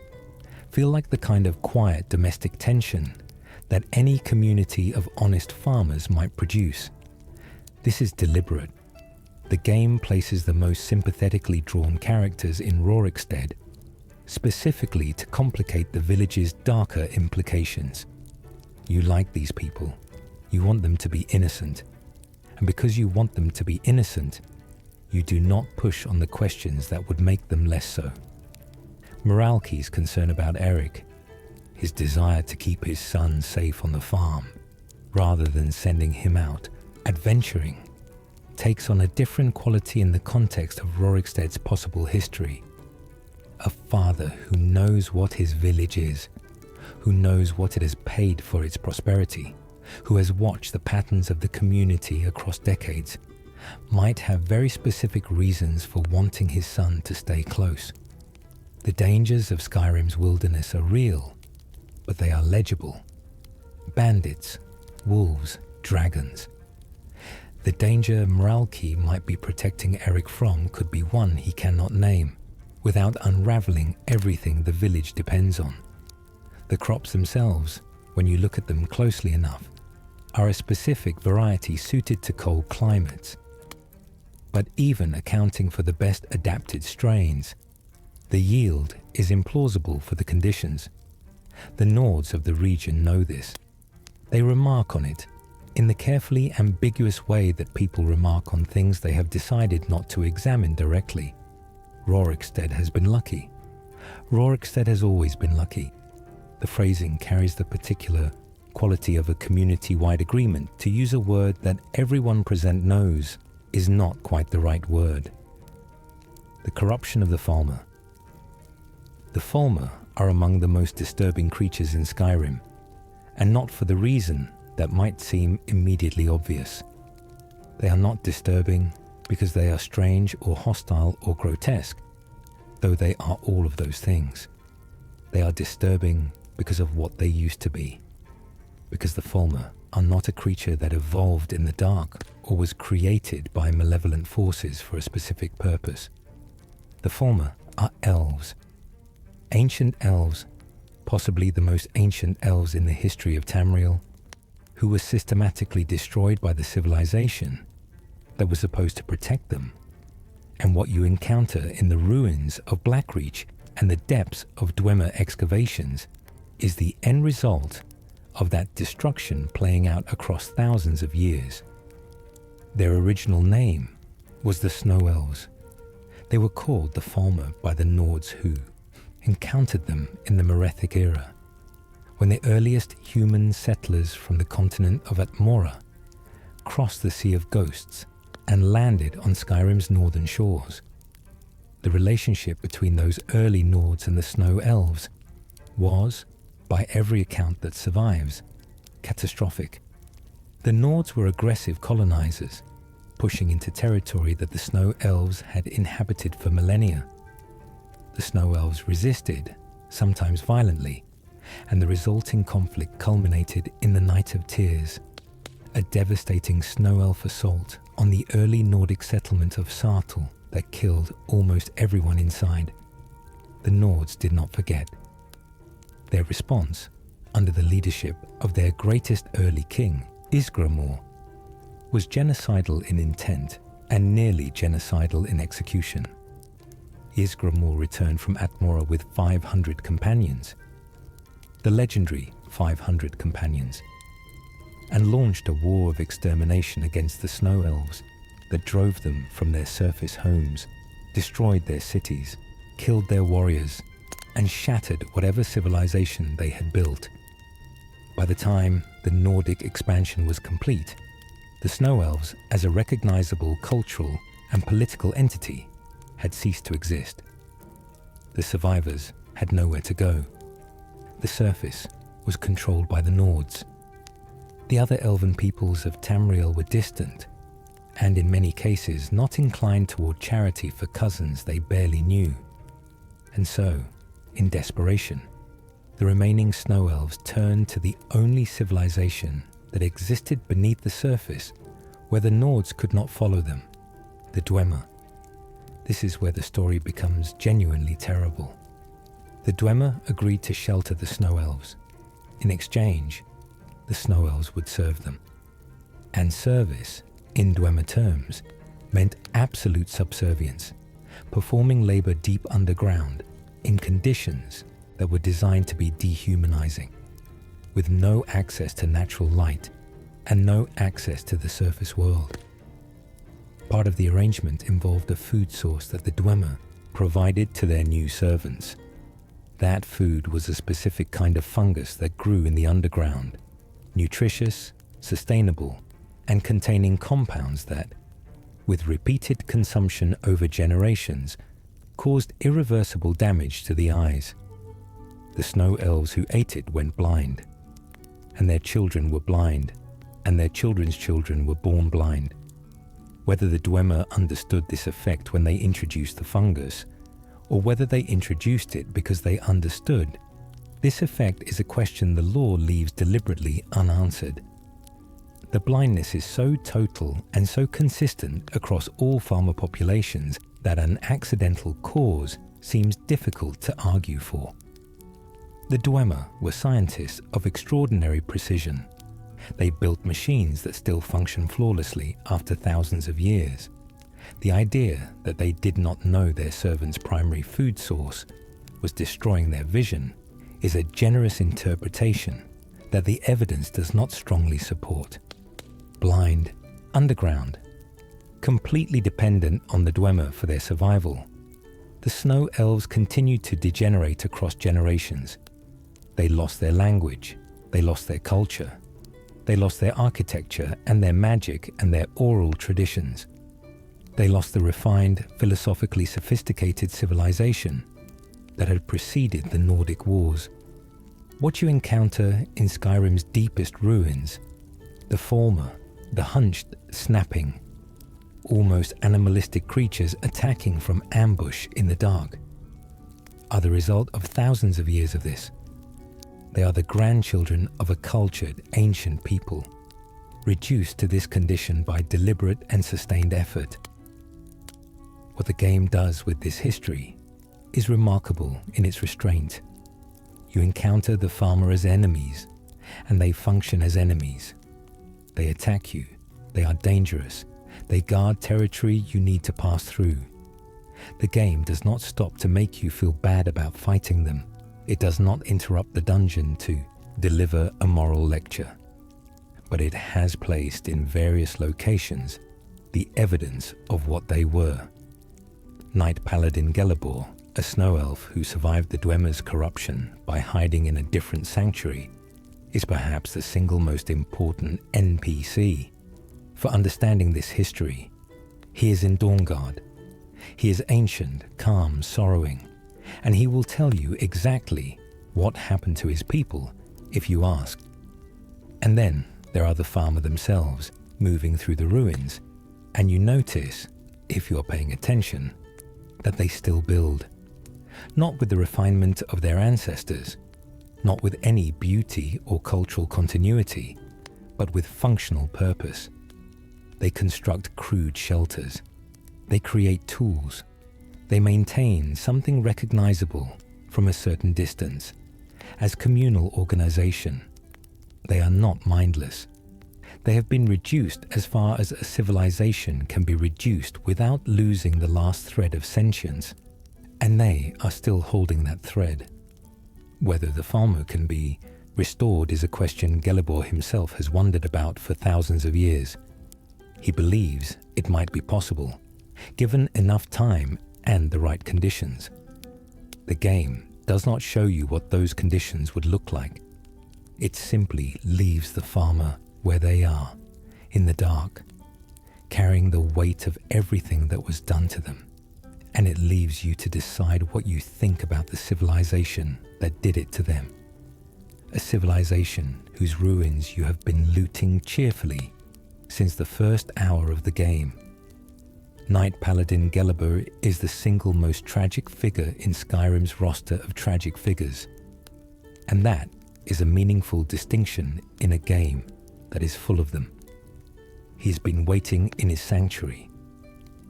feel like the kind of quiet domestic tension that any community of honest farmers might produce. This is deliberate. The game places the most sympathetically drawn characters in Rorikstead, specifically to complicate the village's darker implications. You like these people. You want them to be innocent. And because you want them to be innocent, you do not push on the questions that would make them less so. Moralki's concern about Eric, his desire to keep his son safe on the farm, rather than sending him out adventuring, takes on a different quality in the context of Rorikstead's possible history. A father who knows what his village is, who knows what it has paid for its prosperity, who has watched the patterns of the community across decades, might have very specific reasons for wanting his son to stay close. The dangers of Skyrim's wilderness are real, but they are legible. Bandits, wolves, dragons. The danger Moralki might be protecting Eric from could be one he cannot name, without unraveling everything the village depends on. The crops themselves, when you look at them closely enough, are a specific variety suited to cold climates. But even accounting for the best adapted strains, the yield is implausible for the conditions. The Nords of the region know this. They remark on it in the carefully ambiguous way that people remark on things they have decided not to examine directly. Rorikstead has been lucky. Rorikstead has always been lucky. The phrasing carries the particular quality of a community-wide agreement to use a word that everyone present knows is not quite the right word. The corruption of the Falmer. The Falmer are among the most disturbing creatures in Skyrim, and not for the reason that might seem immediately obvious. They are not disturbing because they are strange or hostile or grotesque, though they are all of those things. They are disturbing because of what they used to be, because the Falmer are not a creature that evolved in the dark or was created by malevolent forces for a specific purpose. The Falmer are elves. Ancient elves, possibly the most ancient elves in the history of Tamriel, who were systematically destroyed by the civilization that was supposed to protect them. And what you encounter in the ruins of Blackreach and the depths of Dwemer excavations is the end result of that destruction playing out across thousands of years. Their original name was the Snow Elves. They were called the Falmer by the Nords who encountered them in the Merethic era, when the earliest human settlers from the continent of Atmora crossed the Sea of Ghosts and landed on Skyrim's northern shores. The relationship between those early Nords and the Snow Elves was, by every account that survives, catastrophic. The Nords were aggressive colonizers, pushing into territory that the Snow Elves had inhabited for millennia. The Snow Elves resisted, sometimes violently, and the resulting conflict culminated in the Night of Tears, a devastating Snow Elf assault on the early Nordic settlement of Sartel that killed almost everyone inside. The Nords did not forget. Their response, under the leadership of their greatest early king, Isgramor, was genocidal in intent and nearly genocidal in execution. Isgramor returned from Atmora with 500 companions, the legendary 500 companions, and launched a war of extermination against the Snow Elves that drove them from their surface homes, destroyed their cities, killed their warriors, and shattered whatever civilization they had built. By the time the Nordic expansion was complete, the Snow Elves, as a recognizable cultural and political entity, had ceased to exist. The survivors had nowhere to go. The surface was controlled by the Nords. The other elven peoples of Tamriel were distant, and in many cases not inclined toward charity for cousins they barely knew. And so, in desperation, the remaining Snow Elves turned to the only civilization that existed beneath the surface where the Nords could not follow them, the Dwemer. This is where the story becomes genuinely terrible. The Dwemer agreed to shelter the Snow Elves. In exchange, the Snow Elves would serve them. And service, in Dwemer terms, meant absolute subservience, performing labor deep underground in conditions that were designed to be dehumanizing, with no access to natural light and no access to the surface world. Part of the arrangement involved a food source that the Dwemer provided to their new servants. That food was a specific kind of fungus that grew in the underground, nutritious, sustainable, and containing compounds that, with repeated consumption over generations, caused irreversible damage to the eyes. The Snow Elves who ate it went blind, and their children were blind, and their children's children were born blind. Whether the Dwemer understood this effect when they introduced the fungus, or whether they introduced it because they understood, this effect is a question the lore leaves deliberately unanswered. The blindness is so total and so consistent across all Falmer populations that an accidental cause seems difficult to argue for. The Dwemer were scientists of extraordinary precision. They built machines that still function flawlessly after thousands of years. The idea that they did not know their servants' primary food source was destroying their vision is a generous interpretation that the evidence does not strongly support. Blind, underground, completely dependent on the Dwemer for their survival, the Snow Elves continued to degenerate across generations. They lost their language, they lost their culture, they lost their architecture and their magic and their oral traditions. They lost the refined, philosophically sophisticated civilization that had preceded the Nordic wars. What you encounter in Skyrim's deepest ruins, the Falmer, the hunched, snapping, almost animalistic creatures attacking from ambush in the dark, are the result of thousands of years of this. They are the grandchildren of a cultured, ancient people, reduced to this condition by deliberate and sustained effort. What the game does with this history is remarkable in its restraint. You encounter the Falmer as enemies, and they function as enemies. They attack you, they are dangerous, they guard territory you need to pass through. The game does not stop to make you feel bad about fighting them. It does not interrupt the dungeon to deliver a moral lecture. But it has placed in various locations the evidence of what they were. Knight Paladin Gelebor, a Snow Elf who survived the Dwemer's corruption by hiding in a different sanctuary, is perhaps the single most important NPC for understanding this history. He is in Dawnguard. He is ancient, calm, sorrowing, and he will tell you exactly what happened to his people if you ask. And then there are the Falmer themselves, moving through the ruins, and you notice, if you're paying attention, that they still build. Not with the refinement of their ancestors, not with any beauty or cultural continuity, but with functional purpose. They construct crude shelters. They create tools. They maintain something recognizable from a certain distance. As communal organization, they are not mindless. They have been reduced as far as a civilization can be reduced without losing the last thread of sentience, and they are still holding that thread. Whether the Falmer can be restored is a question Gelibor himself has wondered about for thousands of years. He believes it might be possible, given enough time and the right conditions. The game does not show you what those conditions would look like. It simply leaves the Falmer where they are, in the dark, carrying the weight of everything that was done to them. And it leaves you to decide what you think about the civilization that did it to them. A civilization whose ruins you have been looting cheerfully since the first hour of the game. Knight Paladin Gelibor is the single most tragic figure in Skyrim's roster of tragic figures. And that is a meaningful distinction in a game that is full of them. He's been waiting in his sanctuary,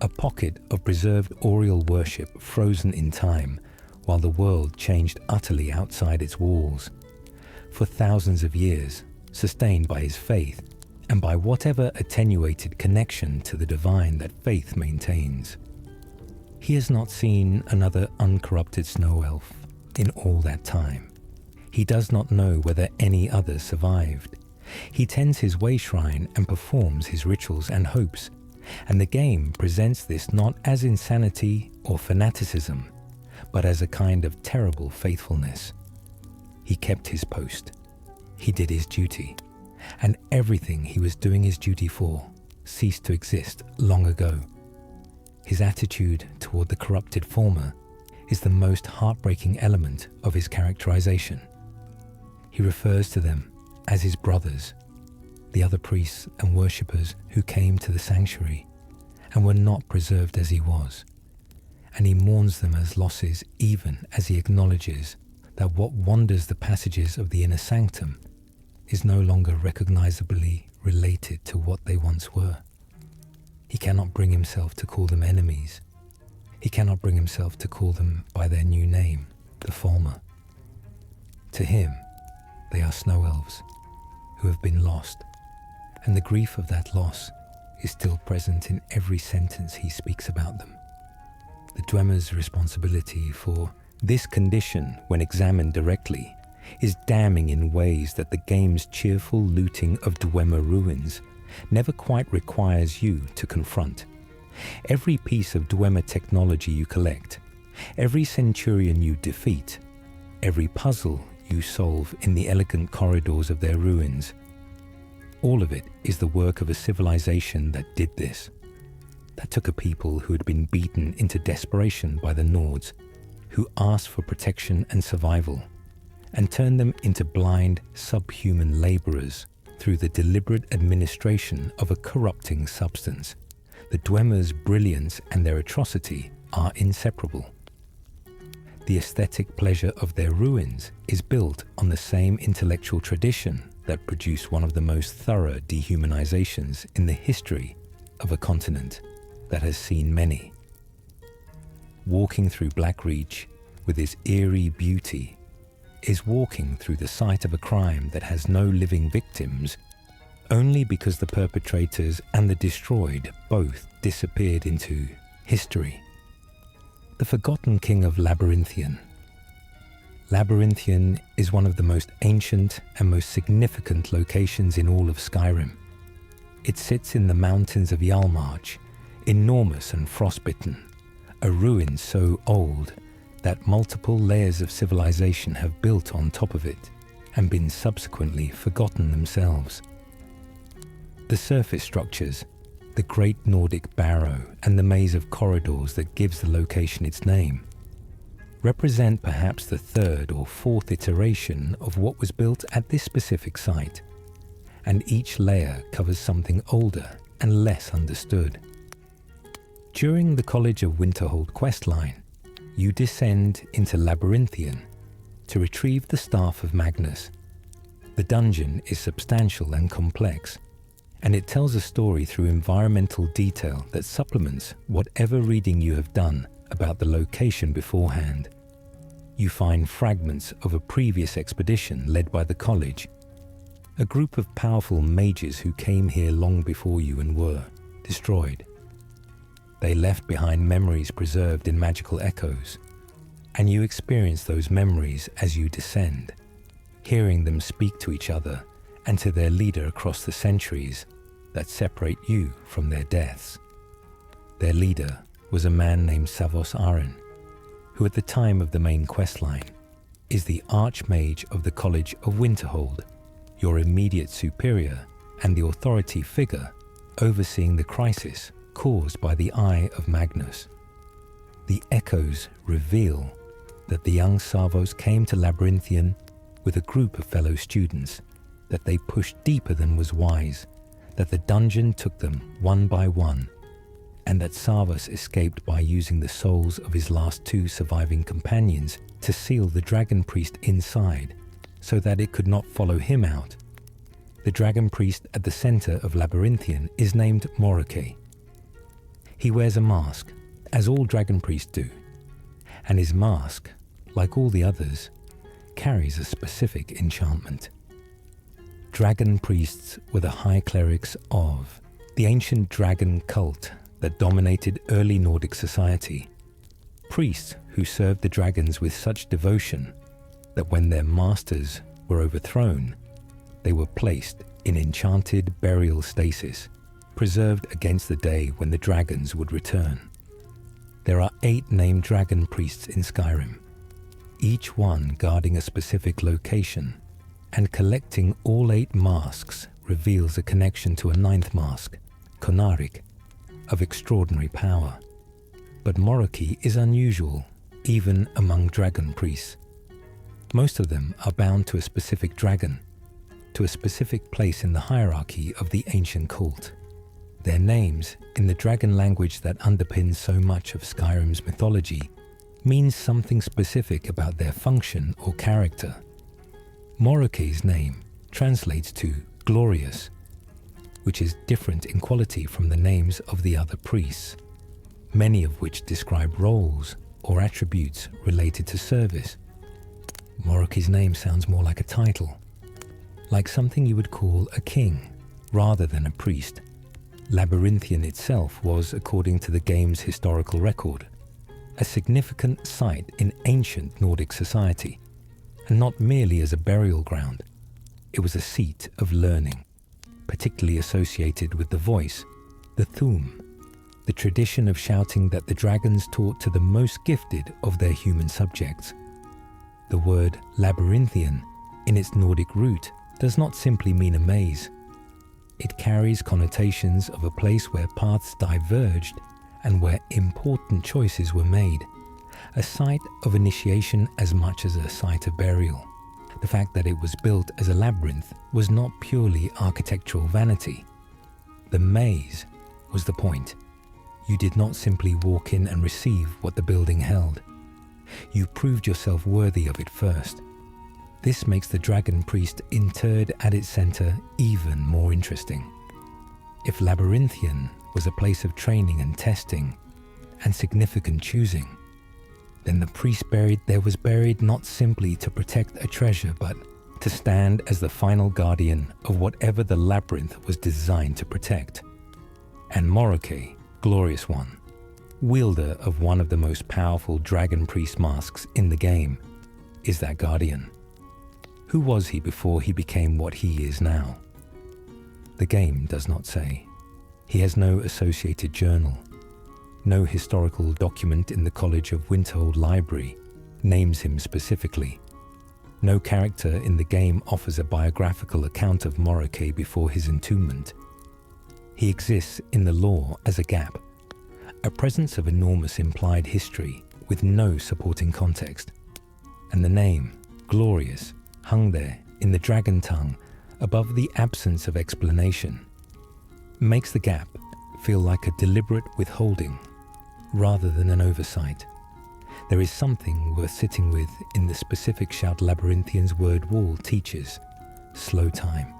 a pocket of preserved Oriel worship frozen in time while the world changed utterly outside its walls, for thousands of years, sustained by his faith and by whatever attenuated connection to the divine that faith maintains. He has not seen another uncorrupted snow elf in all that time. He does not know whether any others survived. He tends his way shrine and performs his rituals and hopes, and the game presents this not as insanity or fanaticism, but as a kind of terrible faithfulness. He kept his post. He did his duty, and everything he was doing his duty for ceased to exist long ago. His attitude toward the corrupted Falmer is the most heartbreaking element of his characterization. He refers to them as his brothers, the other priests and worshippers who came to the sanctuary and were not preserved as he was, and he mourns them as losses even as he acknowledges that what wanders the passages of the inner sanctum is no longer recognizably related to what they once were. He cannot bring himself to call them enemies. He cannot bring himself to call them by their new name, the Falmer. To him, they are snow elves who have been lost, and the grief of that loss is still present in every sentence he speaks about them. The Dwemer's responsibility for this condition, when examined directly, is damning in ways that the game's cheerful looting of Dwemer ruins never quite requires you to confront. Every piece of Dwemer technology you collect, every centurion you defeat, every puzzle you solve in the elegant corridors of their ruins, all of it is the work of a civilization that did this, that took a people who had been beaten into desperation by the Nords, who asked for protection and survival, and turned them into blind, subhuman laborers through the deliberate administration of a corrupting substance. The Dwemer's brilliance and their atrocity are inseparable. The aesthetic pleasure of their ruins is built on the same intellectual tradition that produced one of the most thorough dehumanizations in the history of a continent that has seen many. Walking through Blackreach with its eerie beauty is walking through the site of a crime that has no living victims, only because the perpetrators and the destroyed both disappeared into history. The forgotten king of Labyrinthian. Labyrinthian is one of the most ancient and most significant locations in all of Skyrim. It sits in the mountains of Yalmarch, enormous and frostbitten, a ruin so old that multiple layers of civilization have built on top of it and been subsequently forgotten themselves. The surface structures, the great Nordic barrow and the maze of corridors that gives the location its name, represent perhaps the third or fourth iteration of what was built at this specific site, and each layer covers something older and less understood. During the College of Winterhold questline, you descend into Labyrinthian to retrieve the Staff of Magnus. The dungeon is substantial and complex, and it tells a story through environmental detail that supplements whatever reading you have done about the location beforehand. You find fragments of a previous expedition led by the college, a group of powerful mages who came here long before you and were destroyed. They left behind memories preserved in magical echoes, and you experience those memories as you descend, hearing them speak to each other and to their leader across the centuries that separate you from their deaths. Their leader was a man named Savos Aren, who at the time of the main questline is the Archmage of the College of Winterhold, your immediate superior and the authority figure overseeing the crisis caused by the Eye of Magnus. The echoes reveal that the young Savos came to Labyrinthian with a group of fellow students, that they pushed deeper than was wise, that the dungeon took them one by one, and that Savos escaped by using the souls of his last two surviving companions to seal the dragon priest inside, so that it could not follow him out. The dragon priest at the center of Labyrinthian is named Morike. He wears a mask, as all dragon priests do, and his mask, like all the others, carries a specific enchantment. Dragon priests were the high clerics of the ancient dragon cult that dominated early Nordic society. Priests who served the dragons with such devotion that when their masters were overthrown, they were placed in enchanted burial stasis, preserved against the day when the dragons would return. There are 8 named dragon priests in Skyrim, each one guarding a specific location, and collecting all 8 masks reveals a connection to a 9th mask, Konarik, of extraordinary power. But Moriki is unusual, even among dragon priests. Most of them are bound to a specific dragon, to a specific place in the hierarchy of the ancient cult. Their names, in the dragon language that underpins so much of Skyrim's mythology, means something specific about their function or character. Morike's name translates to glorious, which is different in quality from the names of the other priests, many of which describe roles or attributes related to service. Morike's name sounds more like a title, like something you would call a king rather than a priest. Labyrinthian itself was, according to the game's historical record, a significant site in ancient Nordic society, and not merely as a burial ground. It was a seat of learning, particularly associated with the voice, the thum, the tradition of shouting that the dragons taught to the most gifted of their human subjects. The word Labyrinthian, in its Nordic root, does not simply mean a maze. It carries connotations of a place where paths diverged and where important choices were made, a site of initiation as much as a site of burial. The fact that it was built as a labyrinth was not purely architectural vanity. The maze was the point. You did not simply walk in and receive what the building held. You proved yourself worthy of it first. This makes the dragon priest interred at its center even more interesting. If Labyrinthian was a place of training and testing and significant choosing, then the priest buried there was buried not simply to protect a treasure, but to stand as the final guardian of whatever the labyrinth was designed to protect. And Morike, Glorious One, wielder of one of the most powerful dragon priest masks in the game, is that guardian. Who was he before he became what he is now? The game does not say. He has no associated journal. No historical document in the College of Winterhold library names him specifically. No character in the game offers a biographical account of Morike before his entombment. He exists in the lore as a gap, a presence of enormous implied history with no supporting context. And the name, Glorious, hung there in the dragon tongue above the absence of explanation, makes the gap feel like a deliberate withholding rather than an oversight. There is something worth sitting with in the specific shout Labyrinthian's word wall teaches: slow time.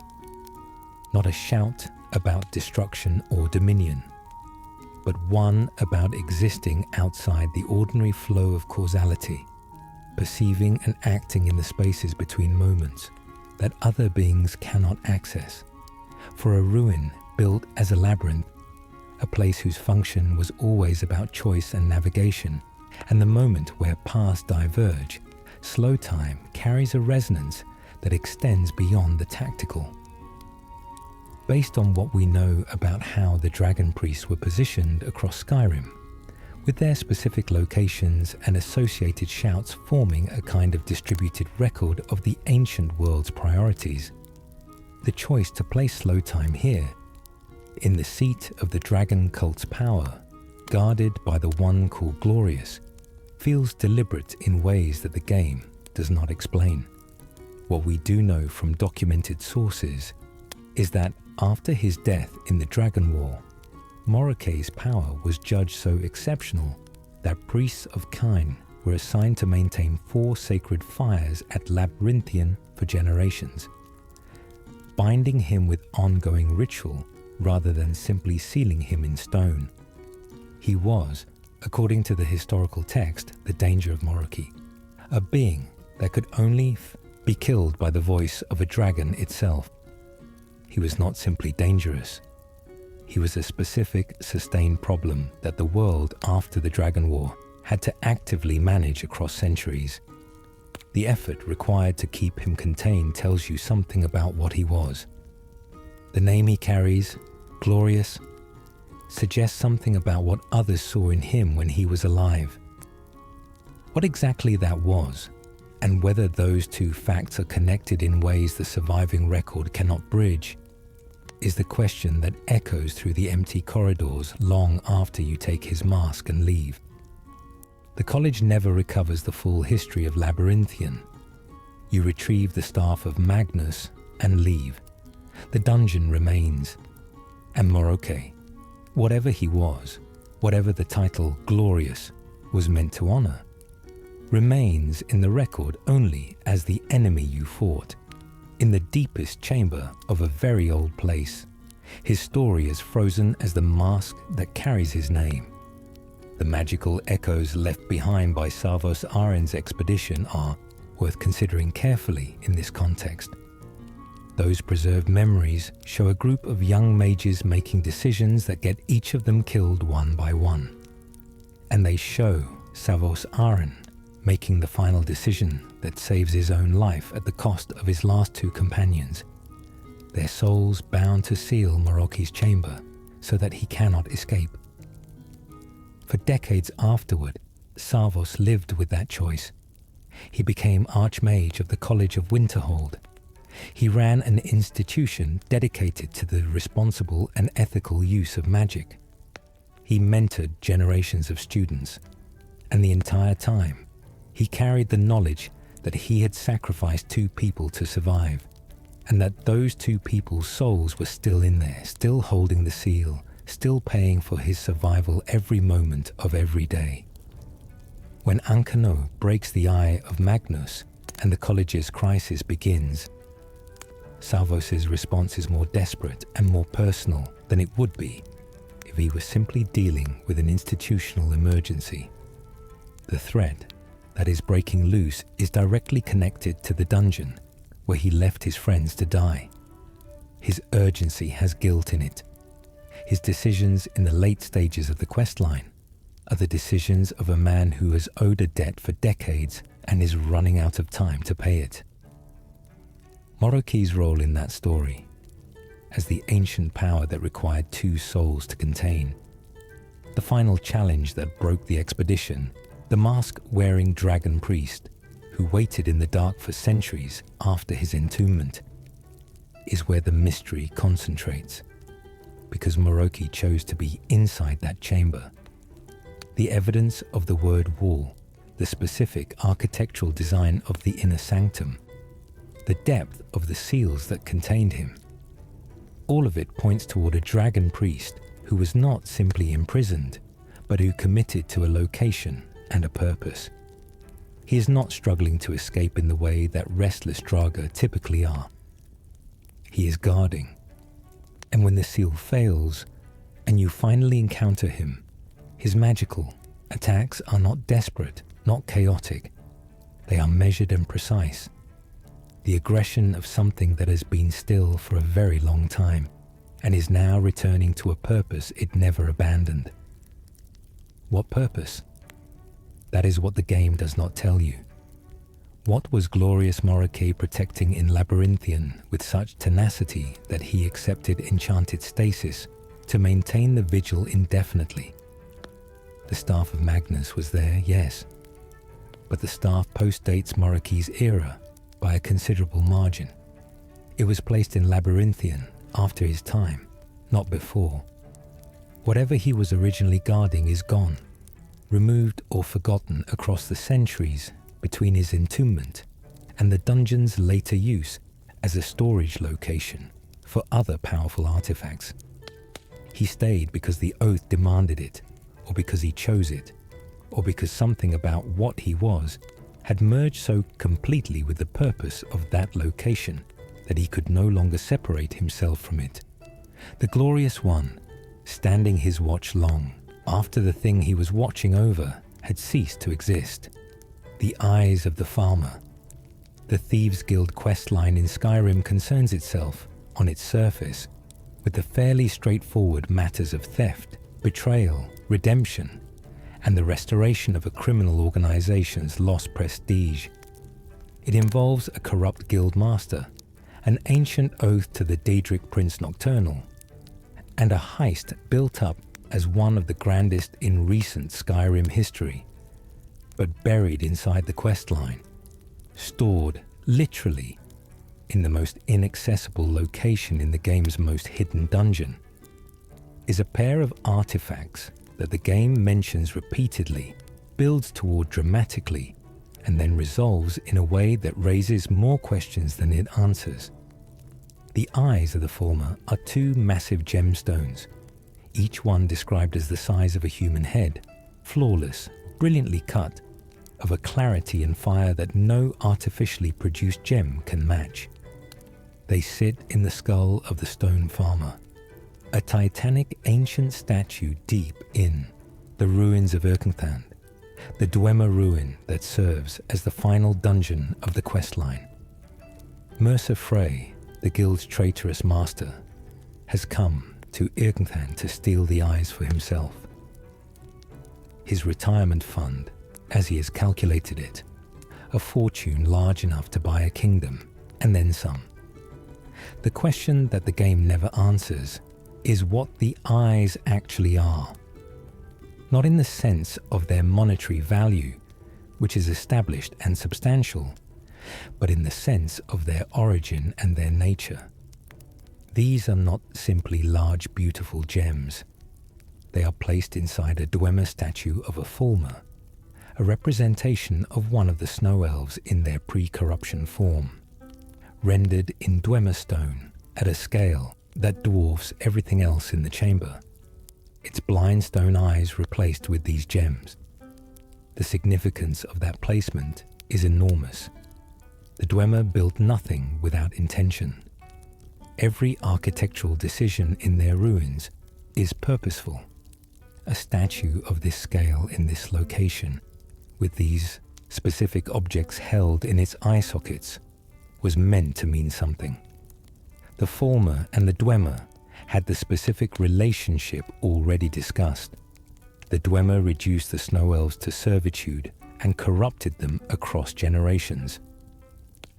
Not a shout about destruction or dominion, but one about existing outside the ordinary flow of causality, perceiving and acting in the spaces between moments that other beings cannot access. For a ruin built as a labyrinth, a place whose function was always about choice and navigation, and the moment where paths diverge, slow time carries a resonance that extends beyond the tactical. Based on what we know about how the dragon priests were positioned across Skyrim, with their specific locations and associated shouts forming a kind of distributed record of the ancient world's priorities, the choice to place slow time here, in the seat of the dragon cult's power, guarded by the one called Glorious, feels deliberate in ways that the game does not explain. What we do know from documented sources is that after his death in the Dragon War, Morokei's power was judged so exceptional that priests of Kine were assigned to maintain 4 sacred fires at Labyrinthian for generations, binding him with ongoing ritual rather than simply sealing him in stone. He was, according to the historical text, the danger of Morokei, a being that could only be killed by the voice of a dragon itself. He was not simply dangerous. He was a specific, sustained problem that the world after the Dragon War had to actively manage across centuries. The effort required to keep him contained tells you something about what he was. The name he carries, Glorious, suggests something about what others saw in him when he was alive. What exactly that was, and whether those two facts are connected in ways the surviving record cannot bridge, is the question that echoes through the empty corridors long after you take his mask and leave. The college never recovers the full history of Labyrinthian. You retrieve the staff of Magnus and leave. The dungeon remains. And Morokei, whatever he was, whatever the title Glorious was meant to honor, remains in the record only as the enemy you fought, in the deepest chamber of a very old place. His story is frozen as the mask that carries his name. The magical echoes left behind by Savos Aren's expedition are worth considering carefully in this context. Those preserved memories show a group of young mages making decisions that get each of them killed one by one. And they show Savos Aren making the final decision that saves his own life at the cost of his last 2 companions, their souls bound to seal Morokei's chamber so that he cannot escape. For decades afterward, Savos lived with that choice. He became Archmage of the College of Winterhold. He ran an institution dedicated to the responsible and ethical use of magic. He mentored generations of students, and the entire time, he carried the knowledge that he had sacrificed 2 people to survive, and that those 2 people's souls were still in there, still holding the seal, still paying for his survival every moment of every day. When Ankano breaks the eye of Magnus and the college's crisis begins, Savos's response is more desperate and more personal than it would be if he were simply dealing with an institutional emergency. The thread that is breaking loose is directly connected to the dungeon where he left his friends to die. His urgency has guilt in it. His decisions in the late stages of the questline are the decisions of a man who has owed a debt for decades and is running out of time to pay it. Morokei's role in that story, as the ancient power that required 2 souls to contain, the final challenge that broke the expedition, the mask-wearing dragon priest who waited in the dark for centuries after his entombment, is where the mystery concentrates. because Moroki chose to be inside that chamber. The evidence of the word wall, the specific architectural design of the inner sanctum, the depth of the seals that contained him. All of it points toward a dragon priest who was not simply imprisoned, but who committed to a location and a purpose. He is not struggling to escape in the way that restless Draga typically are. He is guarding. And when the seal fails, and you finally encounter him, his magical attacks are not desperate, not chaotic. They are measured and precise. The aggression of something that has been still for a very long time and is now returning to a purpose it never abandoned. What purpose? That is what the game does not tell you. What was glorious Moroki protecting in Labyrinthian with such tenacity that he accepted enchanted stasis to maintain the vigil indefinitely? The Staff of Magnus was there, yes, but the staff postdates Moroki's era by a considerable margin. It was placed in Labyrinthian after his time, not before. Whatever he was originally guarding is gone, removed or forgotten across the centuries between his entombment and the dungeon's later use as a storage location for other powerful artifacts. He stayed because the oath demanded it, or because he chose it, or because something about what he was had merged so completely with the purpose of that location that he could no longer separate himself from it. The glorious one, standing his watch long, after the thing he was watching over had ceased to exist. The eyes of the Falmer. The Thieves' Guild questline in Skyrim concerns itself, on its surface, with the fairly straightforward matters of theft, betrayal, redemption, and the restoration of a criminal organization's lost prestige. It involves a corrupt guild master, an ancient oath to the Daedric Prince Nocturnal, and a heist built up as one of the grandest in recent Skyrim history, but buried inside the questline, stored, literally, in the most inaccessible location in the game's most hidden dungeon, is a pair of artifacts that the game mentions repeatedly, builds toward dramatically, and then resolves in a way that raises more questions than it answers. The eyes of the Falmer are two massive gemstones, each one described as the size of a human head, flawless, brilliantly cut, of a clarity and fire that no artificially produced gem can match. They sit in the skull of the stone Falmer, a titanic ancient statue deep in the ruins of Erkenthand, the Dwemer ruin that serves as the final dungeon of the questline. Mercer Frey, the guild's traitorous master, has come to Erkenthand to steal the eyes for himself. His retirement fund, as he has calculated it, a fortune large enough to buy a kingdom, and then some. The question that the game never answers is what the eyes actually are. Not in the sense of their monetary value, which is established and substantial, but in the sense of their origin and their nature. These are not simply large, beautiful gems. They are placed inside a Dwemer statue of a Falmer, a representation of one of the snow elves in their pre-corruption form, rendered in Dwemer stone at a scale that dwarfs everything else in the chamber, its blind stone eyes replaced with these gems. The significance of that placement is enormous. The Dwemer built nothing without intention. Every architectural decision in their ruins is purposeful. A statue of this scale in this location, with these specific objects held in its eye sockets, was meant to mean something. The Falmer and the Dwemer had the specific relationship already discussed. The Dwemer reduced the snow elves to servitude and corrupted them across generations.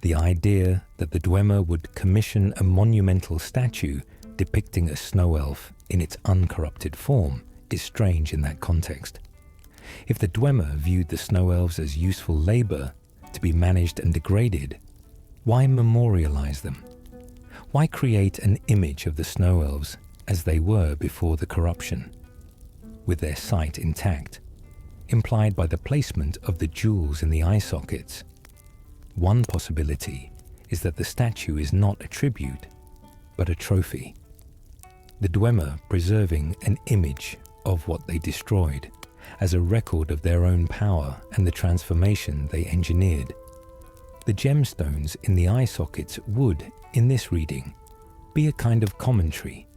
The idea that the Dwemer would commission a monumental statue depicting a snow elf in its uncorrupted form is strange in that context. If the Dwemer viewed the snow elves as useful labor to be managed and degraded, why memorialize them? Why create an image of the snow elves as they were before the corruption, with their sight intact, implied by the placement of the jewels in the eye sockets. One possibility is that the statue is not a tribute, but a trophy. The Dwemer preserving an image of what they destroyed, as a record of their own power and the transformation they engineered. The gemstones in the eye sockets would, in this reading, be a kind of commentary.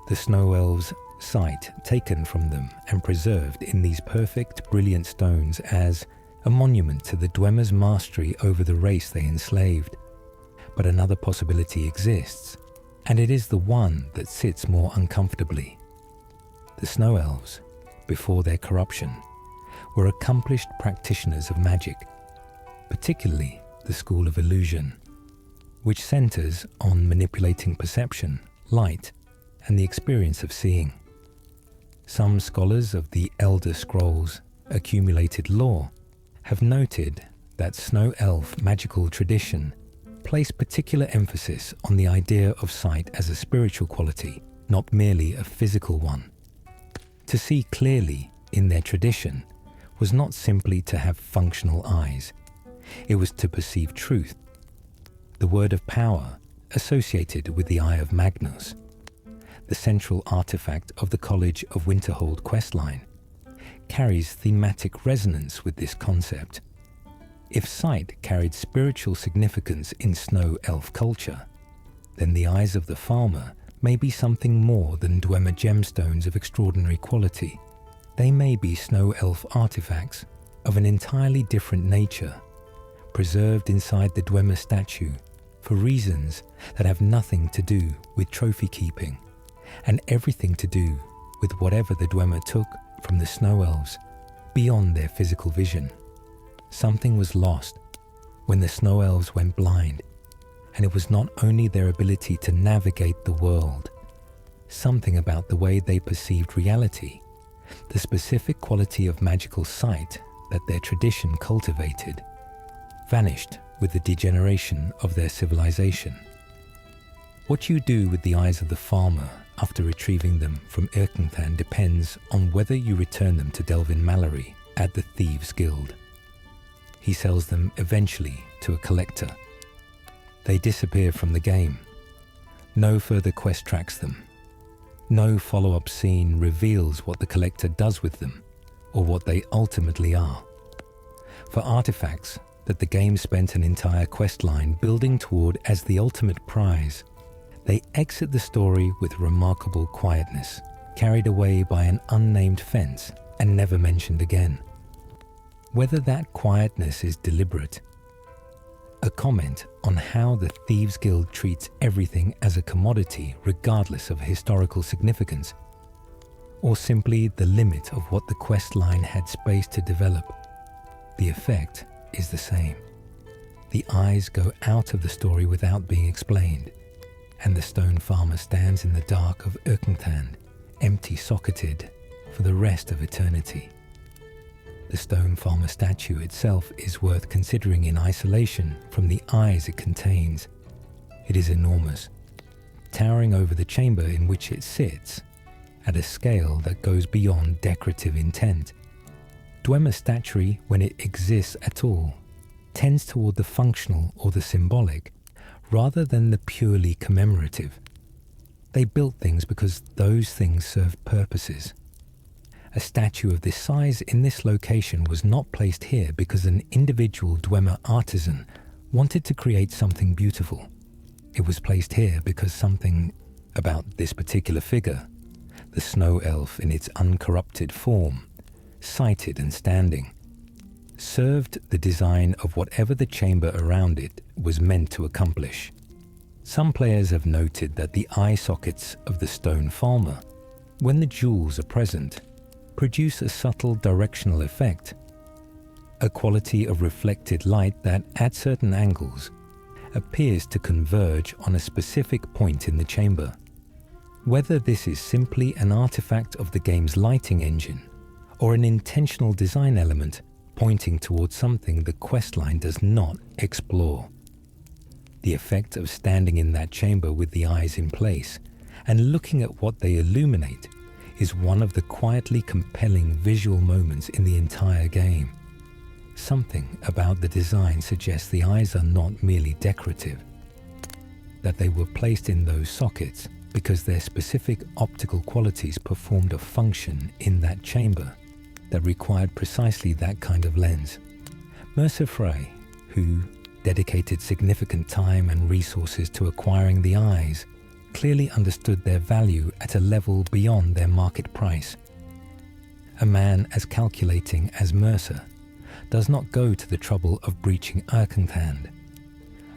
The Snow Elves' sight taken from them and preserved in these perfect, brilliant stones as a monument to the Dwemer's mastery over the race they enslaved. But another possibility exists, and it is the one that sits more uncomfortably. The Snow Elves, before their corruption, were accomplished practitioners of magic, particularly the School of Illusion, which centers on manipulating perception, light, and the experience of seeing. Some scholars of the Elder Scrolls' accumulated lore have noted that Snow Elf magical tradition placed particular emphasis on the idea of sight as a spiritual quality, not merely a physical one. To see clearly in their tradition was not simply to have functional eyes, it was to perceive truth. The word of power associated with the Eye of Magnus, the central artifact of the College of Winterhold questline, carries thematic resonance with this concept. If sight carried spiritual significance in Snow Elf culture, then the eyes of the Falmer may be something more than Dwemer gemstones of extraordinary quality. They may be Snow Elf artifacts of an entirely different nature, preserved inside the Dwemer statue for reasons that have nothing to do with trophy keeping, and everything to do with whatever the Dwemer took from the Snow Elves beyond their physical vision. Something was lost when the Snow Elves went blind, and it was not only their ability to navigate the world. Something about the way they perceived reality, the specific quality of magical sight that their tradition cultivated, vanished with the degeneration of their civilization. What you do with the eyes of the Falmer after retrieving them from Irkenthan depends on whether you return them to Delvin Mallory at the Thieves' Guild. He sells them eventually to a collector. They disappear from the game. No further quest tracks them. No follow-up scene reveals what the collector does with them, or what they ultimately are. For artifacts that the game spent an entire questline building toward as the ultimate prize, they exit the story with remarkable quietness, carried away by an unnamed fence and never mentioned again. Whether that quietness is deliberate, a comment on how the Thieves' Guild treats everything as a commodity regardless of historical significance, or simply the limit of what the questline had space to develop, the effect is the same. The eyes go out of the story without being explained, and the stone farmer stands in the dark of Irkenthan, empty-socketed for the rest of eternity. The stone farmer statue itself is worth considering in isolation from the eyes it contains. It is enormous, towering over the chamber in which it sits, at a scale that goes beyond decorative intent. Dwemer statuary, when it exists at all, tends toward the functional or the symbolic, rather than the purely commemorative. They built things because those things served purposes. A statue of this size in this location was not placed here because an individual Dwemer artisan wanted to create something beautiful. It was placed here because something about this particular figure, the Snow Elf in its uncorrupted form, sighted and standing, served the design of whatever the chamber around it was meant to accomplish. Some players have noted that the eye sockets of the stone Falmer, when the jewels are present, produce a subtle directional effect, a quality of reflected light that, at certain angles, appears to converge on a specific point in the chamber. Whether this is simply an artifact of the game's lighting engine, or an intentional design element pointing towards something the questline does not explore. The effect of standing in that chamber with the eyes in place and looking at what they illuminate is one of the quietly compelling visual moments in the entire game. Something about the design suggests the eyes are not merely decorative, that they were placed in those sockets because their specific optical qualities performed a function in that chamber that required precisely that kind of lens. Mercer Frey, who dedicated significant time and resources to acquiring the eyes, clearly understood their value at a level beyond their market price. A man as calculating as Mercer does not go to the trouble of breaching Erkenthand,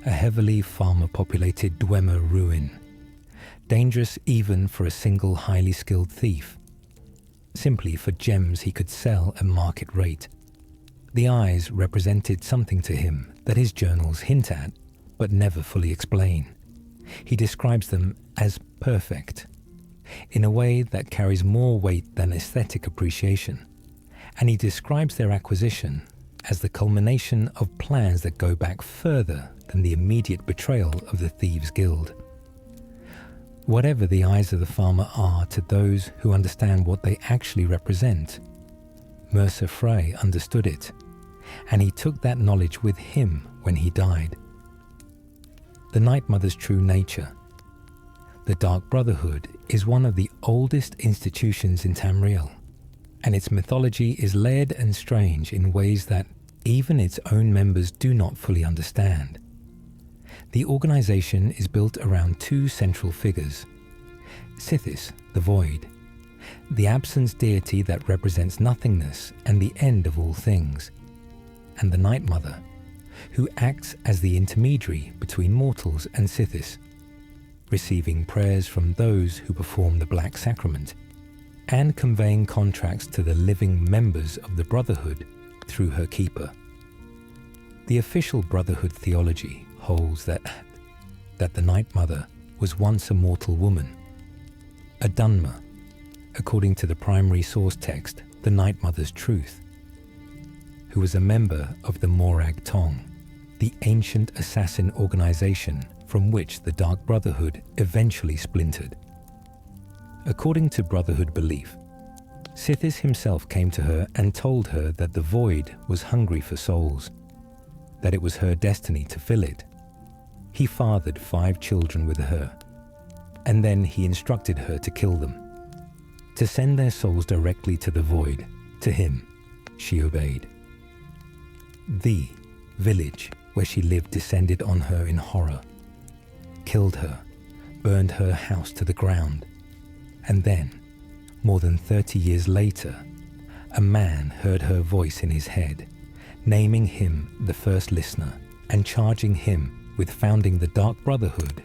a heavily farmer-populated Dwemer ruin, dangerous even for a single highly skilled thief, simply for gems he could sell at market rate. The eyes represented something to him that his journals hint at, but never fully explain. He describes them as perfect, in a way that carries more weight than aesthetic appreciation, and he describes their acquisition as the culmination of plans that go back further than the immediate betrayal of the Thieves' Guild. Whatever the eyes of the farmer are to those who understand what they actually represent, Mercer Frey understood it, and he took that knowledge with him when he died. The Night Mother's true nature. The Dark Brotherhood is one of the oldest institutions in Tamriel, and its mythology is layered and strange in ways that even its own members do not fully understand. The organization is built around two central figures: Sithis, the Void, the absence deity that represents nothingness and the end of all things, and the Night Mother, who acts as the intermediary between mortals and Sithis, receiving prayers from those who perform the Black Sacrament, and conveying contracts to the living members of the Brotherhood through her keeper. The official Brotherhood theology holds that the Night Mother was once a mortal woman, a Dwemer, according to the primary source text, the Night Mother's Truth, who was a member of the Morag Tong, the ancient assassin organization from which the Dark Brotherhood eventually splintered. According to Brotherhood belief, Sithis himself came to her and told her that the Void was hungry for souls, that it was her destiny to fill it. He fathered 5 children with her, and then he instructed her to kill them, to send their souls directly to the Void, to him. She obeyed. The village where she lived descended on her in horror, killed her, burned her house to the ground, and then, more than 30 years later, a man heard her voice in his head, naming him the first listener and charging him with founding the Dark Brotherhood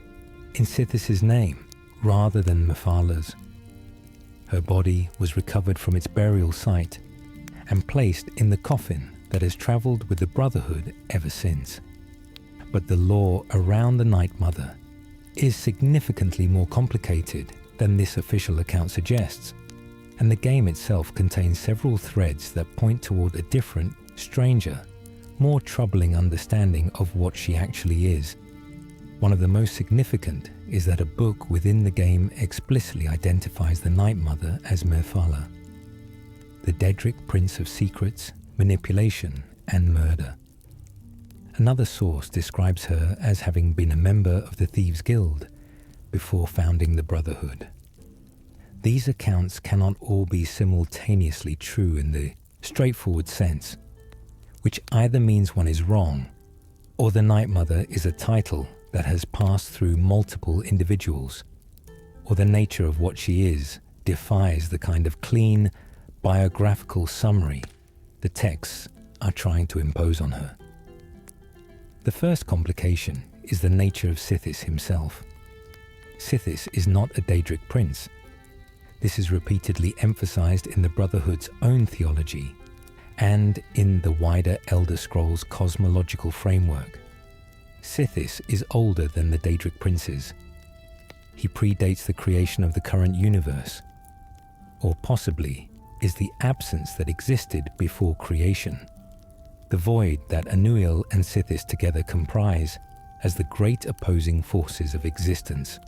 in Sithis' name rather than Mephalah's. Her body was recovered from its burial site and placed in the coffin that has travelled with the Brotherhood ever since. But the lore around the Night Mother is significantly more complicated than this official account suggests, and the game itself contains several threads that point toward a different, stranger, more troubling understanding of what she actually is. One of the most significant is that a book within the game explicitly identifies the Night Mother as Mephalah, the Daedric Prince of Secrets, Manipulation, and Murder. Another source describes her as having been a member of the Thieves' Guild before founding the Brotherhood. These accounts cannot all be simultaneously true in the straightforward sense, which either means one is wrong, or the Night Mother is a title that has passed through multiple individuals, or the nature of what she is defies the kind of clean, biographical summary the texts are trying to impose on her. The first complication is the nature of Sithis himself. Sithis is not a Daedric prince. This is repeatedly emphasized in the Brotherhood's own theology and in the wider Elder Scrolls cosmological framework. Sithis is older than the Daedric princes. He predates the creation of the current universe, or possibly is the absence that existed before creation, the void that Anuil and Sithis together comprise as the great opposing forces of existence.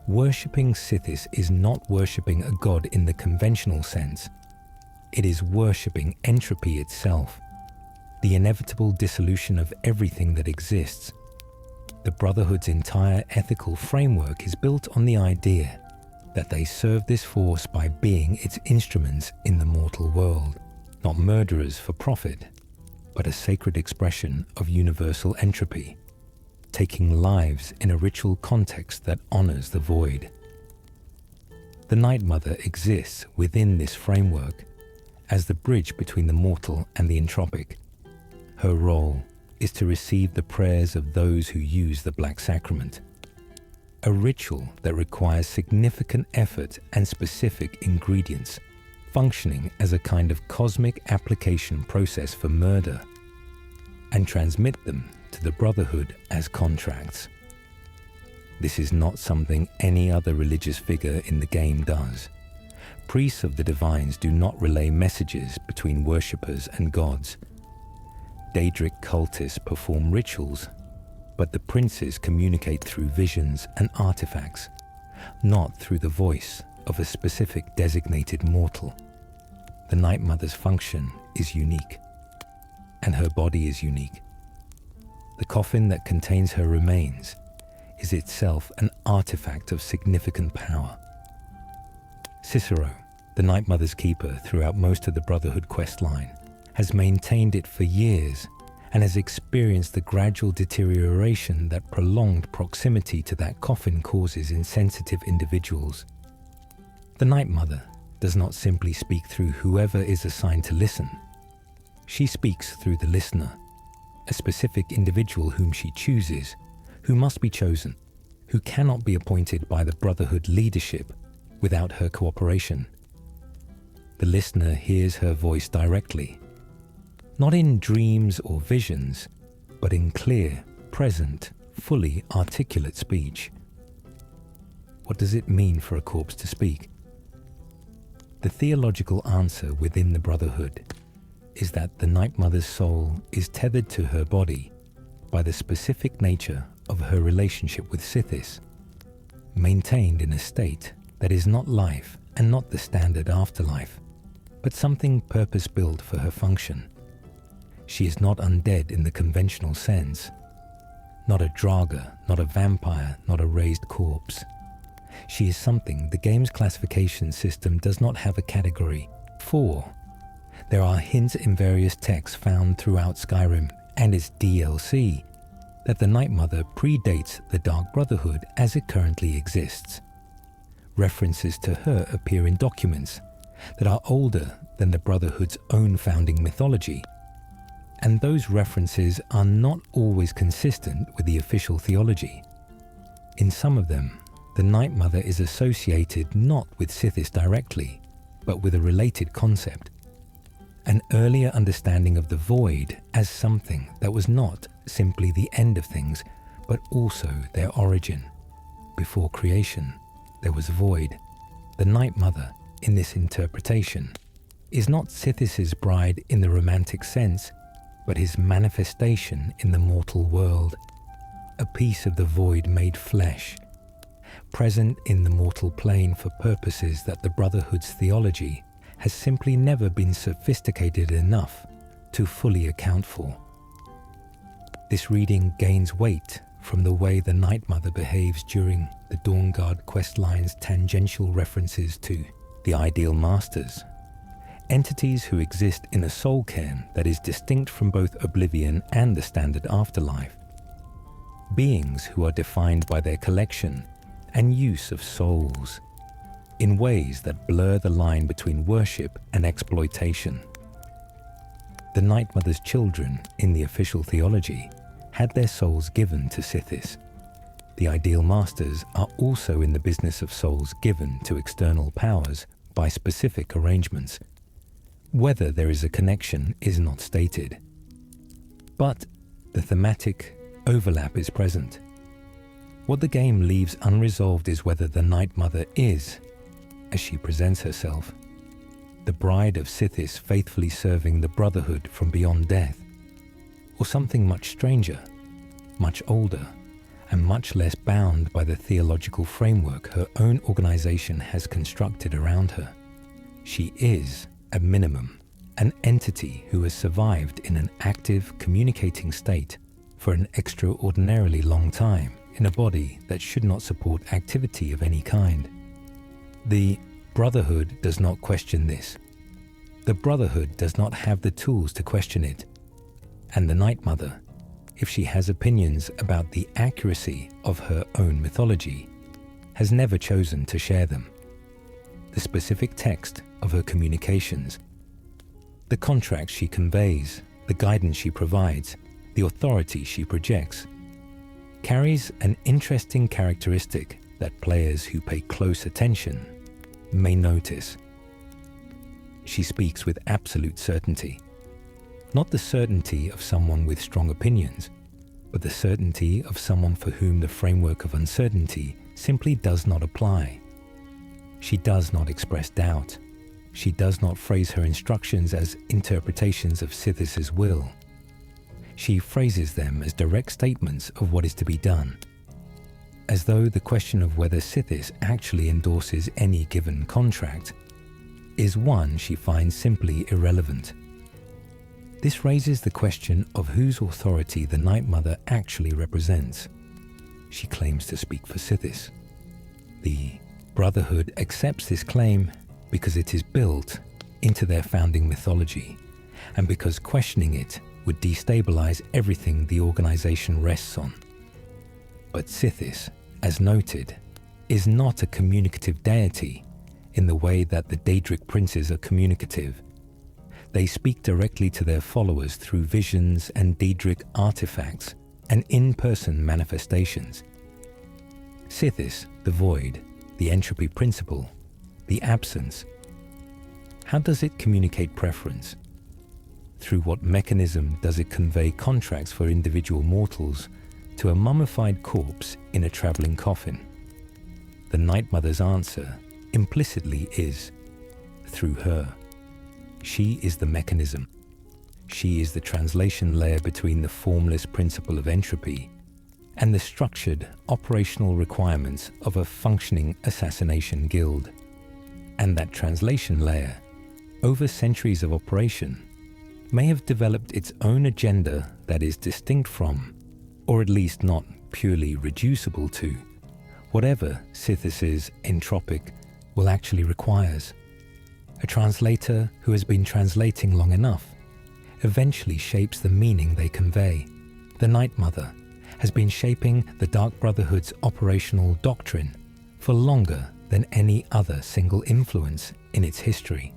Worshipping Sithis is not worshipping a god in the conventional sense. It is worshipping entropy itself, the inevitable dissolution of everything that exists. The Brotherhood's entire ethical framework is built on the idea that they serve this force by being its instruments in the mortal world, not murderers for profit, but a sacred expression of universal entropy, taking lives in a ritual context that honors the void. The Night Mother exists within this framework as the bridge between the mortal and the entropic. Her role is to receive the prayers of those who use the Black Sacrament, a ritual that requires significant effort and specific ingredients, functioning as a kind of cosmic application process for murder, and transmit them to the Brotherhood as contracts. This is not something any other religious figure in the game does. Priests of the divines do not relay messages between worshippers and gods. Daedric cultists perform rituals, but the princes communicate through visions and artifacts, not through the voice of a specific designated mortal. The Night Mother's function is unique, and her body is unique. The coffin that contains her remains is itself an artifact of significant power. Cicero, the Night Mother's keeper throughout most of the Brotherhood questline, has maintained it for years and has experienced the gradual deterioration that prolonged proximity to that coffin causes in sensitive individuals. The Night Mother does not simply speak through whoever is assigned to listen. She speaks through the listener, a specific individual whom she chooses, who must be chosen, who cannot be appointed by the Brotherhood leadership without her cooperation. The listener hears her voice directly, not in dreams or visions, but in clear, present, fully articulate speech. What does it mean for a corpse to speak? The theological answer within the Brotherhood is that the Night Mother's soul is tethered to her body by the specific nature of her relationship with Sithis, maintained in a state that is not life and not the standard afterlife, but something purpose-built for her function. She is not undead in the conventional sense, not a Draga, not a vampire, not a raised corpse. She is something the game's classification system does not have a category for. There are hints in various texts found throughout Skyrim and its DLC that the Night Mother predates the Dark Brotherhood as it currently exists. References to her appear in documents that are older than the Brotherhood's own founding mythology, and those references are not always consistent with the official theology. In some of them, the Night Mother is associated not with Sithis directly, but with a related concept, an earlier understanding of the void as something that was not simply the end of things, but also their origin. Before creation, there was void. The Night Mother, in this interpretation, is not Sithis's bride in the romantic sense, but his manifestation in the mortal world, a piece of the void made flesh, present in the mortal plane for purposes that the Brotherhood's theology has simply never been sophisticated enough to fully account for. This reading gains weight from the way the Night Mother behaves during the Dawnguard questline's tangential references to the Ideal Masters, entities who exist in a soul cairn that is distinct from both Oblivion and the standard afterlife, beings who are defined by their collection and use of souls, in ways that blur the line between worship and exploitation. The Night Mother's children, in the official theology, had their souls given to Sithis. The Ideal Masters are also in the business of souls given to external powers by specific arrangements. Whether there is a connection is not stated, but the thematic overlap is present. What the game leaves unresolved is whether the Night Mother is, as she presents herself, the bride of Sithis faithfully serving the Brotherhood from beyond death, or something much stranger, much older, and much less bound by the theological framework her own organization has constructed around her. She is, at minimum, an entity who has survived in an active, communicating state for an extraordinarily long time in a body that should not support activity of any kind. The Brotherhood does not question this. The Brotherhood does not have the tools to question it. And the Night Mother, if she has opinions about the accuracy of her own mythology, has never chosen to share them. The specific text of her communications, the contracts she conveys, the guidance she provides, the authority she projects, carries an interesting characteristic that players who pay close attention may notice. She speaks with absolute certainty. Not the certainty of someone with strong opinions, but the certainty of someone for whom the framework of uncertainty simply does not apply. She does not express doubt. She does not phrase her instructions as interpretations of Sithis' will. She phrases them as direct statements of what is to be done, as though the question of whether Sithis actually endorses any given contract is one she finds simply irrelevant. This raises the question of whose authority the Night Mother actually represents. She claims to speak for Sithis. The Brotherhood accepts this claim because it is built into their founding mythology, and because questioning it would destabilize everything the organization rests on. But Sithis, as noted, is not a communicative deity in the way that the Daedric princes are communicative. They speak directly to their followers through visions and Daedric artifacts and in-person manifestations. Sithis, the void, the entropy principle, the absence. How does it communicate preference? Through what mechanism does it convey contracts for individual mortals to a mummified corpse in a traveling coffin? The Night Mother's answer implicitly is through her. She is the mechanism. She is the translation layer between the formless principle of entropy and the structured operational requirements of a functioning assassination guild. And that translation layer, over centuries of operation, may have developed its own agenda that is distinct from, or at least not purely reducible to, whatever Sithis' entropic will actually requires. A translator who has been translating long enough eventually shapes the meaning they convey. The Night Mother has been shaping the Dark Brotherhood's operational doctrine for longer than any other single influence in its history.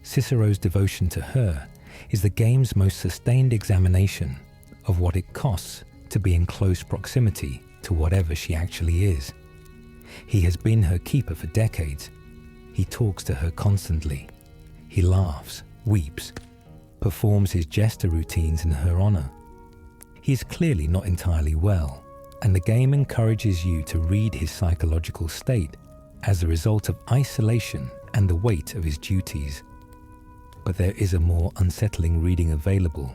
Cicero's devotion to her is the game's most sustained examination of what it costs to be in close proximity to whatever she actually is. He has been her keeper for decades. He talks to her constantly. He laughs, weeps, performs his jester routines in her honor. He is clearly not entirely well, and the game encourages you to read his psychological state as a result of isolation and the weight of his duties. But there is a more unsettling reading available,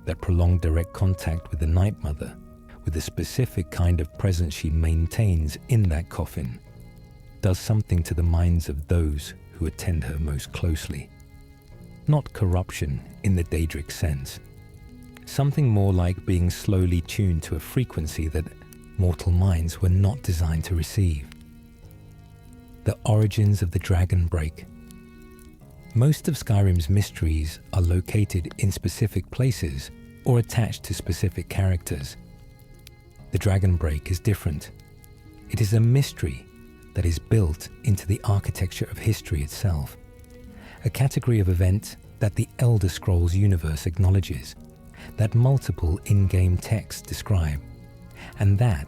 that prolonged direct contact with the Night Mother, with the specific kind of presence she maintains in that coffin, does something to the minds of those who attend her most closely. Not corruption in the Daedric sense, something more like being slowly tuned to a frequency that mortal minds were not designed to receive. The origins of the Dragon Break. Most of Skyrim's mysteries are located in specific places or attached to specific characters. The Dragon Break is different. It is a mystery that is built into the architecture of history itself, a category of event that the Elder Scrolls universe acknowledges, that multiple in-game texts describe, and that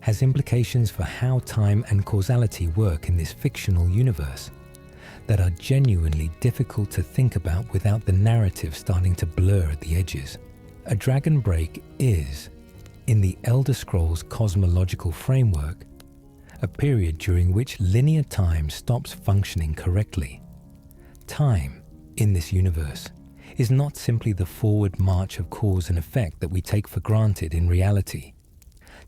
has implications for how time and causality work in this fictional universe that are genuinely difficult to think about without the narrative starting to blur at the edges. A Dragon Break is, in the Elder Scrolls cosmological framework, a period during which linear time stops functioning correctly. Time, in this universe, is not simply the forward march of cause and effect that we take for granted in reality.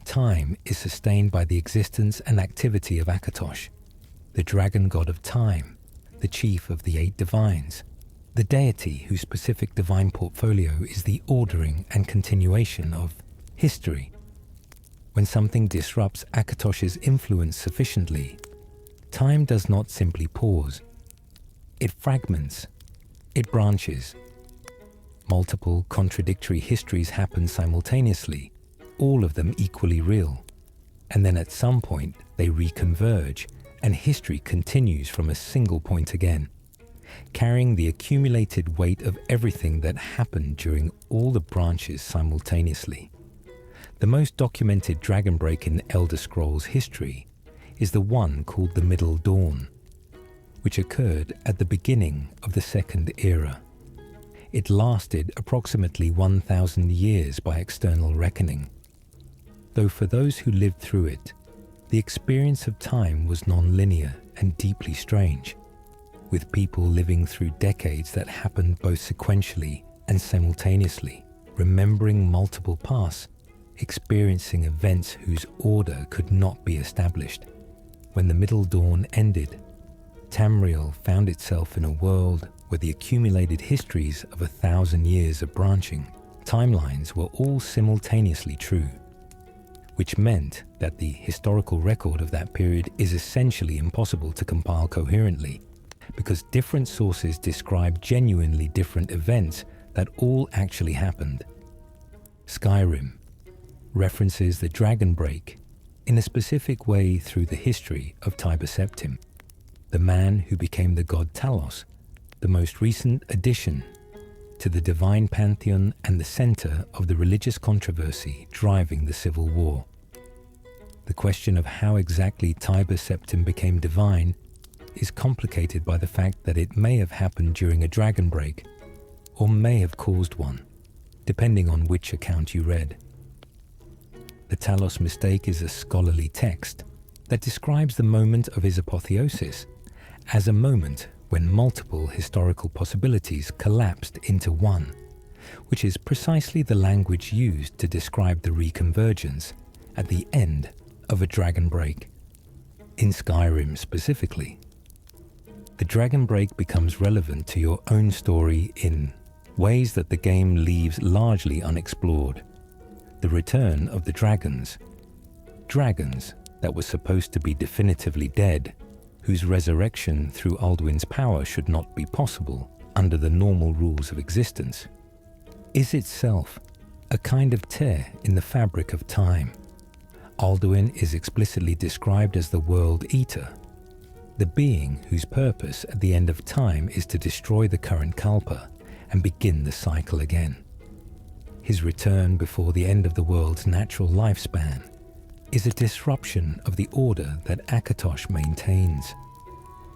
Time is sustained by the existence and activity of Akatosh, the dragon god of time, the chief of the 8 divines, the deity whose specific divine portfolio is the ordering and continuation of history. When something disrupts Akatosh's influence sufficiently, time does not simply pause. It fragments, it branches. Multiple contradictory histories happen simultaneously, all of them equally real. And then at some point they reconverge, and history continues from a single point again, carrying the accumulated weight of everything that happened during all the branches simultaneously. The most documented dragon break in Elder Scrolls history is the one called the Middle Dawn, which occurred at the beginning of the Second Era. It lasted approximately 1,000 years by external reckoning, though for those who lived through it, the experience of time was non-linear and deeply strange, with people living through decades that happened both sequentially and simultaneously, remembering multiple paths, experiencing events whose order could not be established. When the Middle Dawn ended, Tamriel found itself in a world where the accumulated histories of 1,000 years of branching timelines were all simultaneously true, which meant that the historical record of that period is essentially impossible to compile coherently, because different sources describe genuinely different events that all actually happened. Skyrim references the Dragon Break in a specific way through the history of Tiber Septim, the man who became the god Talos, the most recent addition to the divine pantheon and the center of the religious controversy driving the civil war. The question of how exactly Tiber Septim became divine is complicated by the fact that it may have happened during a dragon break, or may have caused one, depending on which account you read. The Talos mistake is a scholarly text that describes the moment of his apotheosis as a moment when multiple historical possibilities collapsed into one, which is precisely the language used to describe the reconvergence at the end of a dragon break. In Skyrim specifically, the dragon break becomes relevant to your own story in ways that the game leaves largely unexplored. The return of the dragons that were supposed to be definitively dead, whose resurrection through Alduin's power should not be possible under the normal rules of existence, is itself a kind of tear in the fabric of time. Alduin is explicitly described as the World Eater, the being whose purpose at the end of time is to destroy the current Kalpa and begin the cycle again. His return before the end of the world's natural lifespan is a disruption of the order that Akatosh maintains.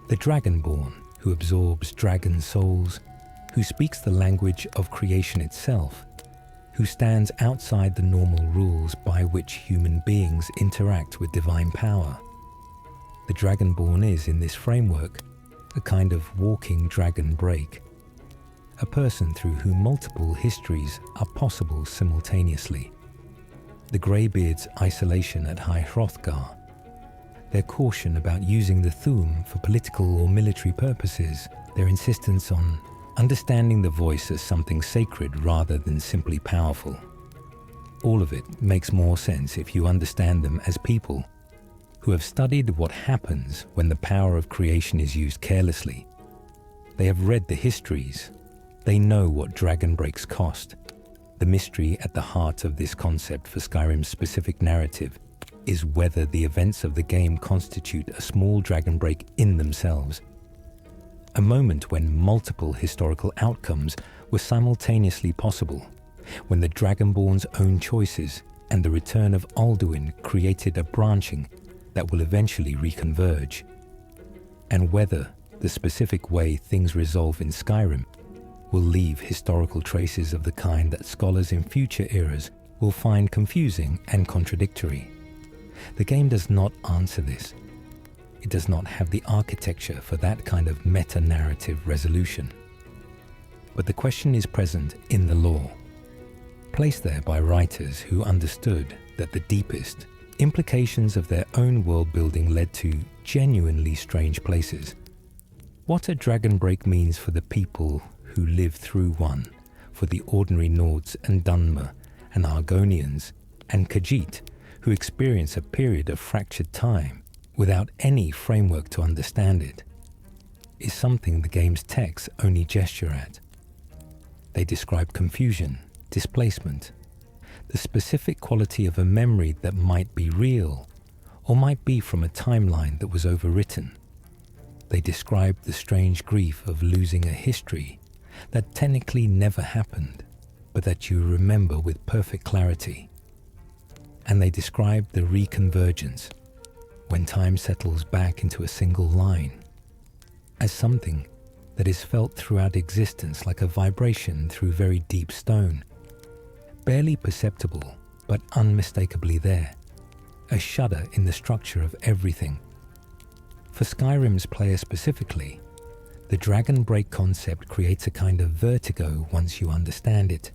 The Dragonborn, who absorbs dragon souls, who speaks the language of creation itself, who stands outside the normal rules by which human beings interact with divine power. The Dragonborn is, in this framework, a kind of walking dragon break, a person through whom multiple histories are possible simultaneously. The Greybeards' isolation at High Hrothgar, their caution about using the Thu'um for political or military purposes, their insistence on understanding the voice as something sacred rather than simply powerful. All of it makes more sense if you understand them as people who have studied what happens when the power of creation is used carelessly. They have read the histories. They know what dragon breaks cost. The mystery at the heart of this concept for Skyrim's specific narrative is whether the events of the game constitute a small dragon break in themselves. A moment when multiple historical outcomes were simultaneously possible, when the Dragonborn's own choices and the return of Alduin created a branching that will eventually reconverge, and whether the specific way things resolve in Skyrim will leave historical traces of the kind that scholars in future eras will find confusing and contradictory. The game does not answer this. It does not have the architecture for that kind of meta-narrative resolution. But the question is present in the lore, placed there by writers who understood at the deepest, implications of their own world building led to genuinely strange places. What a dragon break means for the people who live through one, for the ordinary Nords and Dwemer and Argonians and Khajiit who experience a period of fractured time without any framework to understand it, is something the game's texts only gesture at. They describe confusion, displacement, the specific quality of a memory that might be real or might be from a timeline that was overwritten. They describe the strange grief of losing a history that technically never happened, but that you remember with perfect clarity. And they describe the reconvergence, when time settles back into a single line, as something that is felt throughout existence like a vibration through very deep stone, barely perceptible but unmistakably there, a shudder in the structure of everything. For Skyrim's player specifically, the dragon break concept creates a kind of vertigo once you understand it.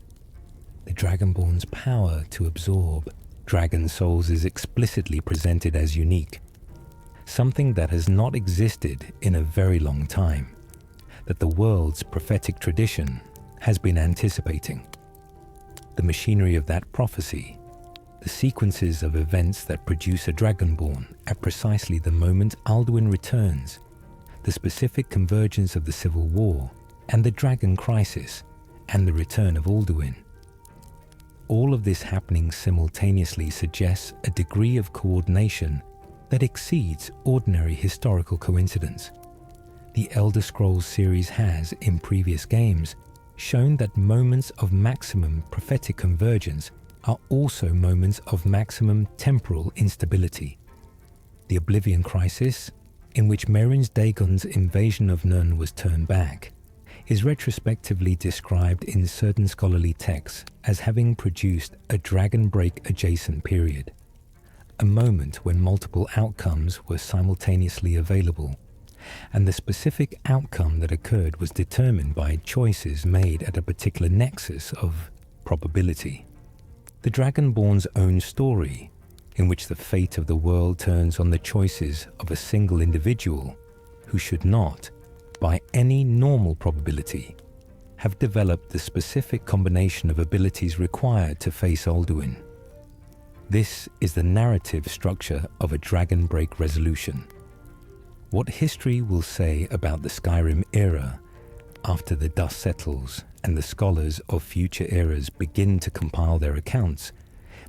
The Dragonborn's power to absorb dragon souls is explicitly presented as unique, something that has not existed in a very long time, that the world's prophetic tradition has been anticipating. The machinery of that prophecy, the sequences of events that produce a Dragonborn at precisely the moment Alduin returns, the specific convergence of the Civil War and the Dragon Crisis and the return of Alduin. All of this happening simultaneously suggests a degree of coordination that exceeds ordinary historical coincidence. The Elder Scrolls series has, in previous games, shown that moments of maximum prophetic convergence are also moments of maximum temporal instability. The Oblivion Crisis, in which Merin's Dagon's invasion of Nirn was turned back, is retrospectively described in certain scholarly texts as having produced a dragon break adjacent period, a moment when multiple outcomes were simultaneously available, and the specific outcome that occurred was determined by choices made at a particular nexus of probability. The Dragonborn's own story, in which the fate of the world turns on the choices of a single individual who should not, by any normal probability, have developed the specific combination of abilities required to face Alduin. This is the narrative structure of a dragon break resolution. What history will say about the Skyrim era after the dust settles and the scholars of future eras begin to compile their accounts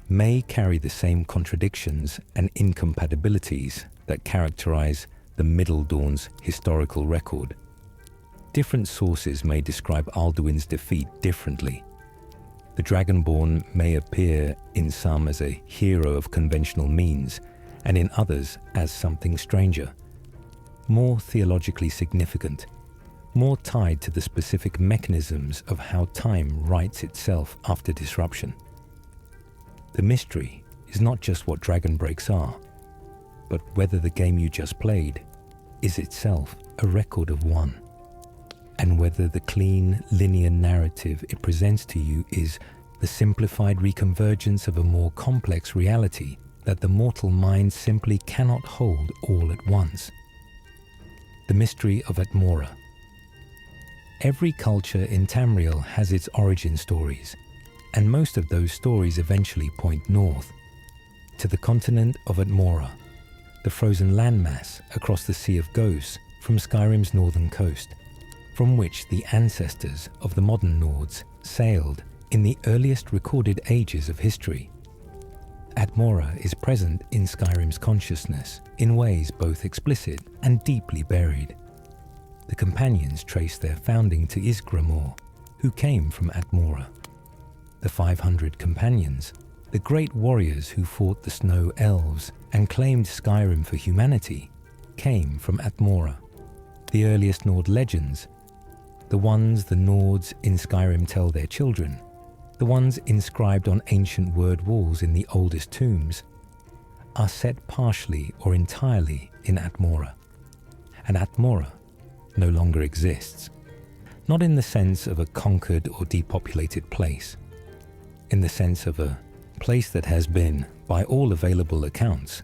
may carry the same contradictions and incompatibilities that characterize the Middle Dawn's historical record. Different sources may describe Alduin's defeat differently. The Dragonborn may appear in some as a hero of conventional means, and in others as something stranger, more theologically significant, more tied to the specific mechanisms of how time rights itself after disruption. The mystery is not just what dragon breaks are, but whether the game you just played is itself a record of one, and whether the clean, linear narrative it presents to you is the simplified reconvergence of a more complex reality that the mortal mind simply cannot hold all at once. The Mystery of Atmora. Every culture in Tamriel has its origin stories, and most of those stories eventually point north, to the continent of Atmora, the frozen landmass across the Sea of Ghosts from Skyrim's northern coast, from which the ancestors of the modern Nords sailed in the earliest recorded ages of history. Atmora is present in Skyrim's consciousness in ways both explicit and deeply buried. The companions trace their founding to Isgramor, who came from Atmora. The 500 companions, the great warriors who fought the snow elves and claimed Skyrim for humanity, came from Atmora. The earliest Nord legends, the ones the Nords in Skyrim tell their children, the ones inscribed on ancient word walls in the oldest tombs, are set partially or entirely in Atmora. And Atmora no longer exists, not in the sense of a conquered or depopulated place, in the sense of a place that has been, by all available accounts,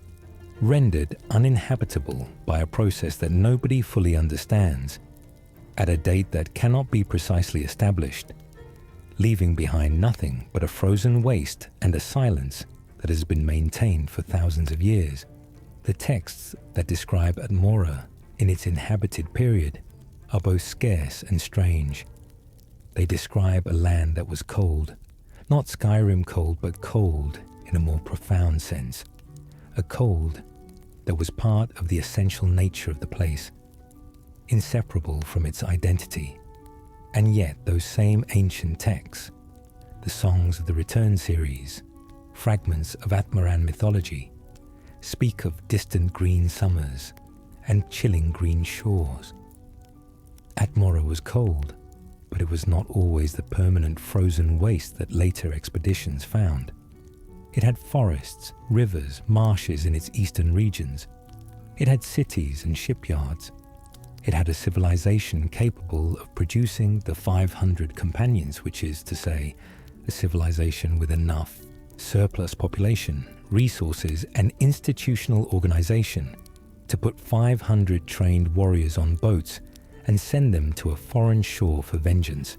rendered uninhabitable by a process that nobody fully understands, at a date that cannot be precisely established, leaving behind nothing but a frozen waste and a silence that has been maintained for thousands of years. The texts that describe Atmora in its inhabited period are both scarce and strange. They describe a land that was cold, not Skyrim cold, but cold in a more profound sense, a cold that was part of the essential nature of the place, inseparable from its identity. And yet those same ancient texts, the Songs of the Return series, fragments of Atmoran mythology, speak of distant green summers and chilling green shores. Atmora was cold, but it was not always the permanent frozen waste that later expeditions found. It had forests, rivers, marshes in its eastern regions. It had cities and shipyards. It had a civilization capable of producing the 500 companions, which is to say, a civilization with enough surplus population, resources, and institutional organization to put 500 trained warriors on boats and send them to a foreign shore for vengeance.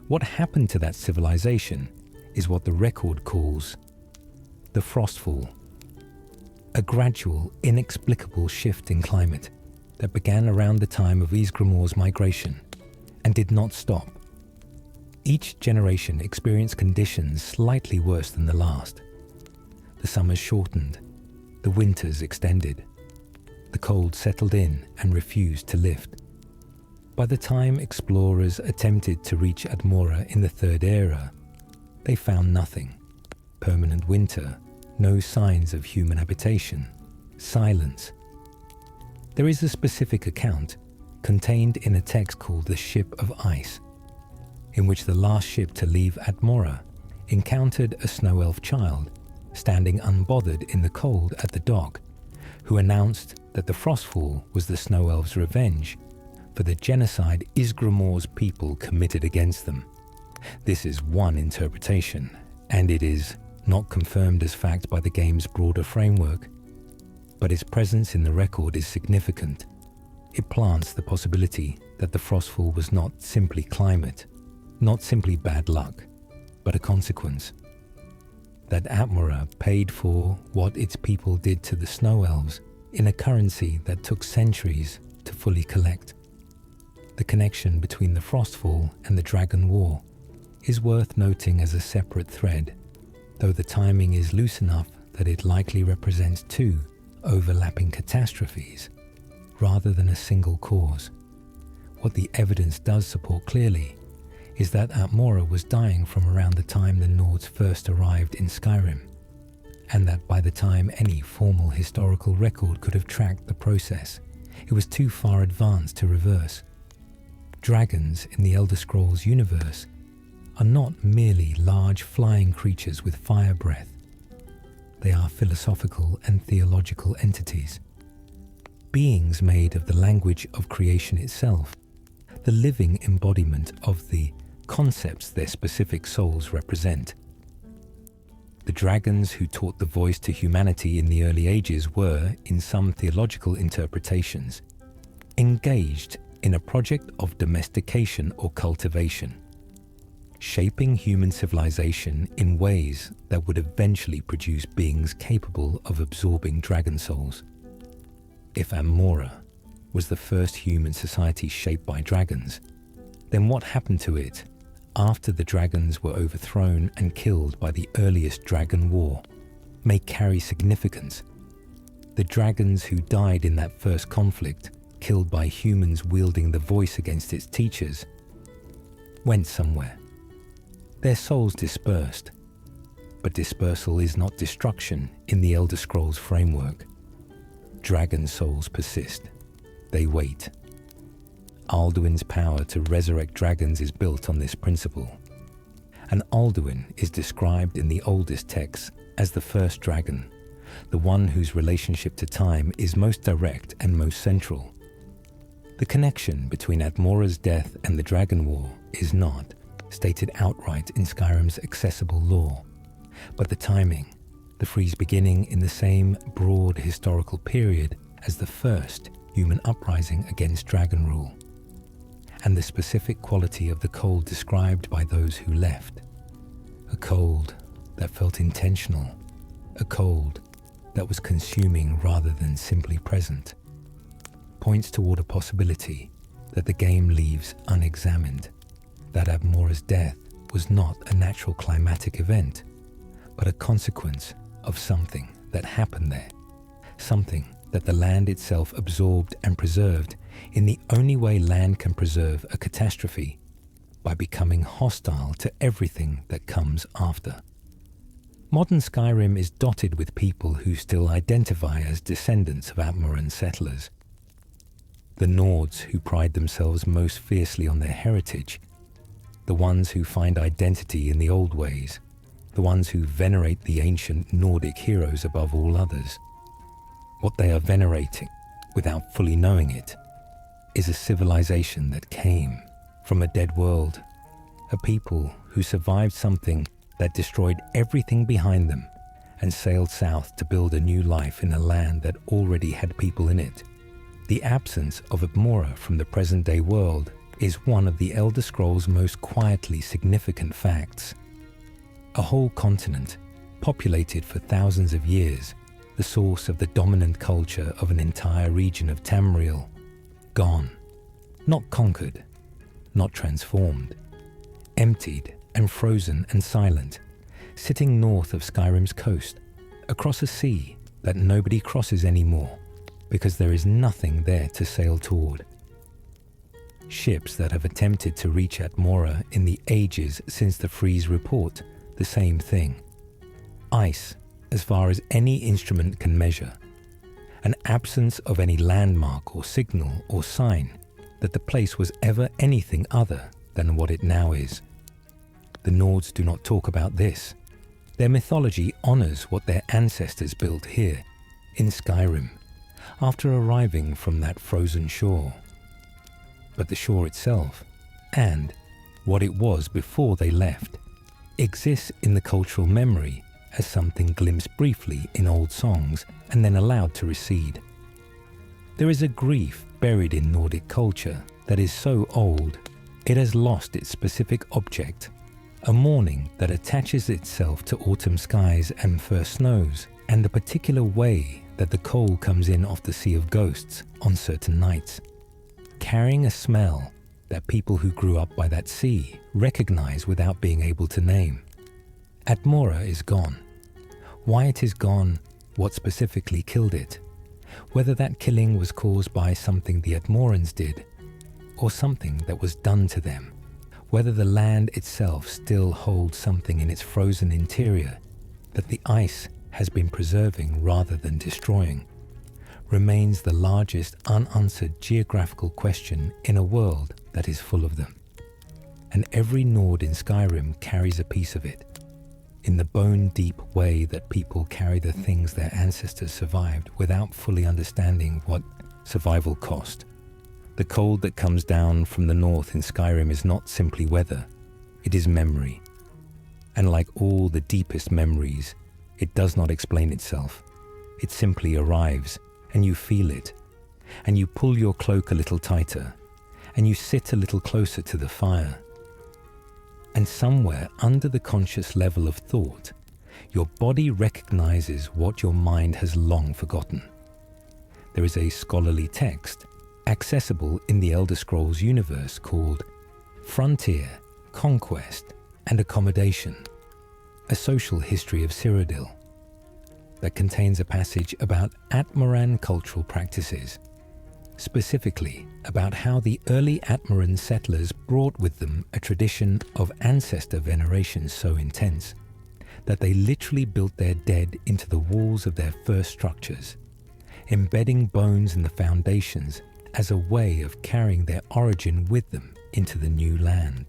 What happened to that civilization is what the record calls the frostfall, a gradual, inexplicable shift in climate that began around the time of Ysgramor's migration and did not stop. Each generation experienced conditions slightly worse than the last. The summers shortened, the winters extended, the cold settled in and refused to lift. By the time explorers attempted to reach Atmora in the Third Era, they found nothing. Permanent winter, no signs of human habitation, silence. There is a specific account contained in a text called the Ship of Ice, in which the last ship to leave Atmora encountered a snow elf child standing unbothered in the cold at the dock, who announced that the frostfall was the snow elves' revenge for the genocide Ysgramor's people committed against them. This is one interpretation, and it is not confirmed as fact by the game's broader framework, but its presence in the record is significant. It plants the possibility that the frostfall was not simply climate, not simply bad luck, but a consequence. That Atmora paid for what its people did to the snow elves in a currency that took centuries to fully collect. The connection between the frostfall and the Dragon War is worth noting as a separate thread, though the timing is loose enough that it likely represents two overlapping catastrophes rather than a single cause. What the evidence does support clearly is that Atmora was dying from around the time the Nords first arrived in Skyrim, and that by the time any formal historical record could have tracked the process, it was too far advanced to reverse. Dragons in the Elder Scrolls universe are not merely large flying creatures with fire breath. They are philosophical and theological entities, beings made of the language of creation itself, the living embodiment of the concepts their specific souls represent. The dragons who taught the voice to humanity in the early ages were, in some theological interpretations, engaged in a project of domestication or cultivation, shaping human civilization in ways that would eventually produce beings capable of absorbing dragon souls. If Atmora was the first human society shaped by dragons, then what happened to it after the dragons were overthrown and killed by the earliest Dragon War may carry significance. The dragons who died in that first conflict, killed by humans wielding the voice against its teachers, went somewhere. Their souls dispersed, but dispersal is not destruction in the Elder Scrolls framework. Dragon souls persist. They wait. Alduin's power to resurrect dragons is built on this principle. And Alduin is described in the oldest texts as the first dragon, the one whose relationship to time is most direct and most central. The connection between Atmora's death and the Dragon War is not stated outright in Skyrim's accessible lore, But the timing, the freeze beginning in the same broad historical period as the first human uprising against dragon rule, and the specific quality of the cold described by those who left. A cold that felt intentional, a cold that was consuming rather than simply present, points toward a possibility that the game leaves unexamined, that Atmora's death was not a natural climatic event, but a consequence of something that happened there, something that the land itself absorbed and preserved in the only way land can preserve a catastrophe, by becoming hostile to everything that comes after. Modern Skyrim is dotted with people who still identify as descendants of Atmoran settlers. The Nords who pride themselves most fiercely on their heritage, the ones who find identity in the old ways, the ones who venerate the ancient Nordic heroes above all others. What they are venerating, without fully knowing it, is a civilization that came from a dead world, a people who survived something that destroyed everything behind them and sailed south to build a new life in a land that already had people in it. The absence of Atmora from the present-day world is one of the Elder Scrolls' most quietly significant facts. A whole continent, populated for thousands of years, the source of the dominant culture of an entire region of Tamriel, gone, not conquered, not transformed, emptied and frozen and silent, sitting north of Skyrim's coast, across a sea that nobody crosses anymore, because there is nothing there to sail toward. Ships that have attempted to reach Atmora in the ages since the freeze report the same thing. Ice, as far as any instrument can measure. An absence of any landmark or signal or sign that the place was ever anything other than what it now is. The Nords do not talk about this. Their mythology honors what their ancestors built here, in Skyrim, after arriving from that frozen shore. But the shore itself, and what it was before they left, exists in the cultural memory as something glimpsed briefly in old songs and then allowed to recede. There is a grief buried in Nordic culture that is so old it has lost its specific object, a mourning that attaches itself to autumn skies and first snows, and the particular way that the cold comes in off the Sea of Ghosts on certain nights, carrying a smell that people who grew up by that sea recognize without being able to name. Atmora is gone. Why it is gone, what specifically killed it, whether that killing was caused by something the Atmorans did, or something that was done to them, whether the land itself still holds something in its frozen interior that the ice has been preserving rather than destroying, remains the largest unanswered geographical question in a world that is full of them. And every Nord in Skyrim carries a piece of it, in the bone-deep way that people carry the things their ancestors survived without fully understanding what survival cost. The cold that comes down from the north in Skyrim is not simply weather, it is memory. And like all the deepest memories, it does not explain itself. It simply arrives, and you feel it, and you pull your cloak a little tighter, and you sit a little closer to the fire. And somewhere under the conscious level of thought, your body recognizes what your mind has long forgotten. There is a scholarly text accessible in the Elder Scrolls universe called Frontier, Conquest and Accommodation, a social history of Cyrodiil, that contains a passage about Atmoran cultural practices, specifically about how the early Atmoran settlers brought with them a tradition of ancestor veneration so intense that they literally built their dead into the walls of their first structures, embedding bones in the foundations as a way of carrying their origin with them into the new land.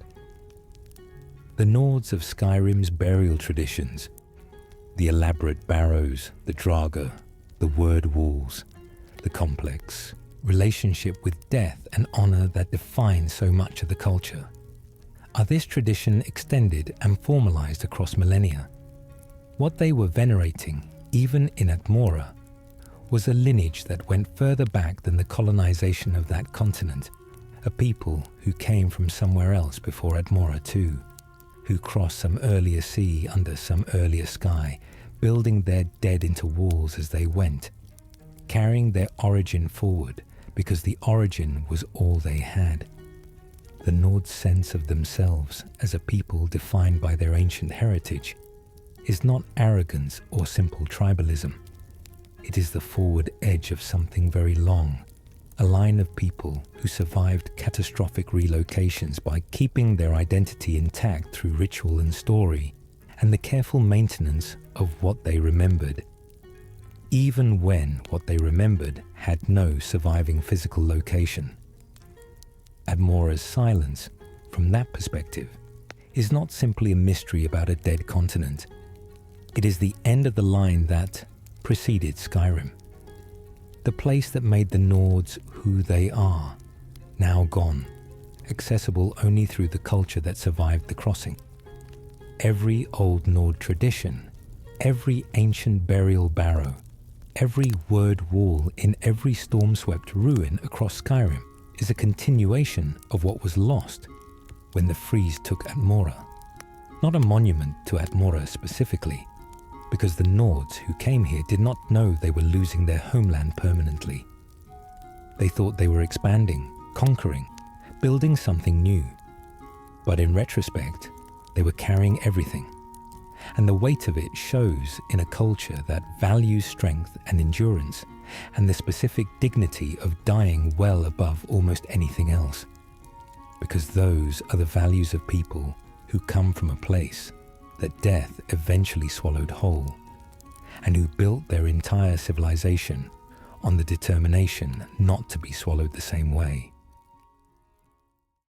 The Nords of Skyrim's burial traditions, the elaborate barrows, the draga, the word walls, the complex relationship with death and honor that define so much of the culture, are this tradition extended and formalized across millennia. What they were venerating, even in Atmora, was a lineage that went further back than the colonization of that continent, a people who came from somewhere else before Atmora too, who crossed some earlier sea under some earlier sky, building their dead into walls as they went, carrying their origin forward because the origin was all they had. The Nord's sense of themselves as a people defined by their ancient heritage is not arrogance or simple tribalism. It is the forward edge of something very long, a line of people who survived catastrophic relocations by keeping their identity intact through ritual and story, and the careful maintenance of what they remembered, even when what they remembered had no surviving physical location. Atmora's silence, from that perspective, is not simply a mystery about a dead continent. It is the end of the line that preceded Skyrim. The place that made the Nords who they are, now gone, accessible only through the culture that survived the crossing. Every old Nord tradition, every ancient burial barrow, every word wall in every storm-swept ruin across Skyrim is a continuation of what was lost when the freeze took Atmora. Not a monument to Atmora specifically, because the Nords who came here did not know they were losing their homeland permanently. They thought they were expanding, conquering, building something new. But in retrospect, they were carrying everything. And the weight of it shows in a culture that values strength and endurance and the specific dignity of dying well above almost anything else. Because those are the values of people who come from a place that death eventually swallowed whole, and who built their entire civilization on the determination not to be swallowed the same way.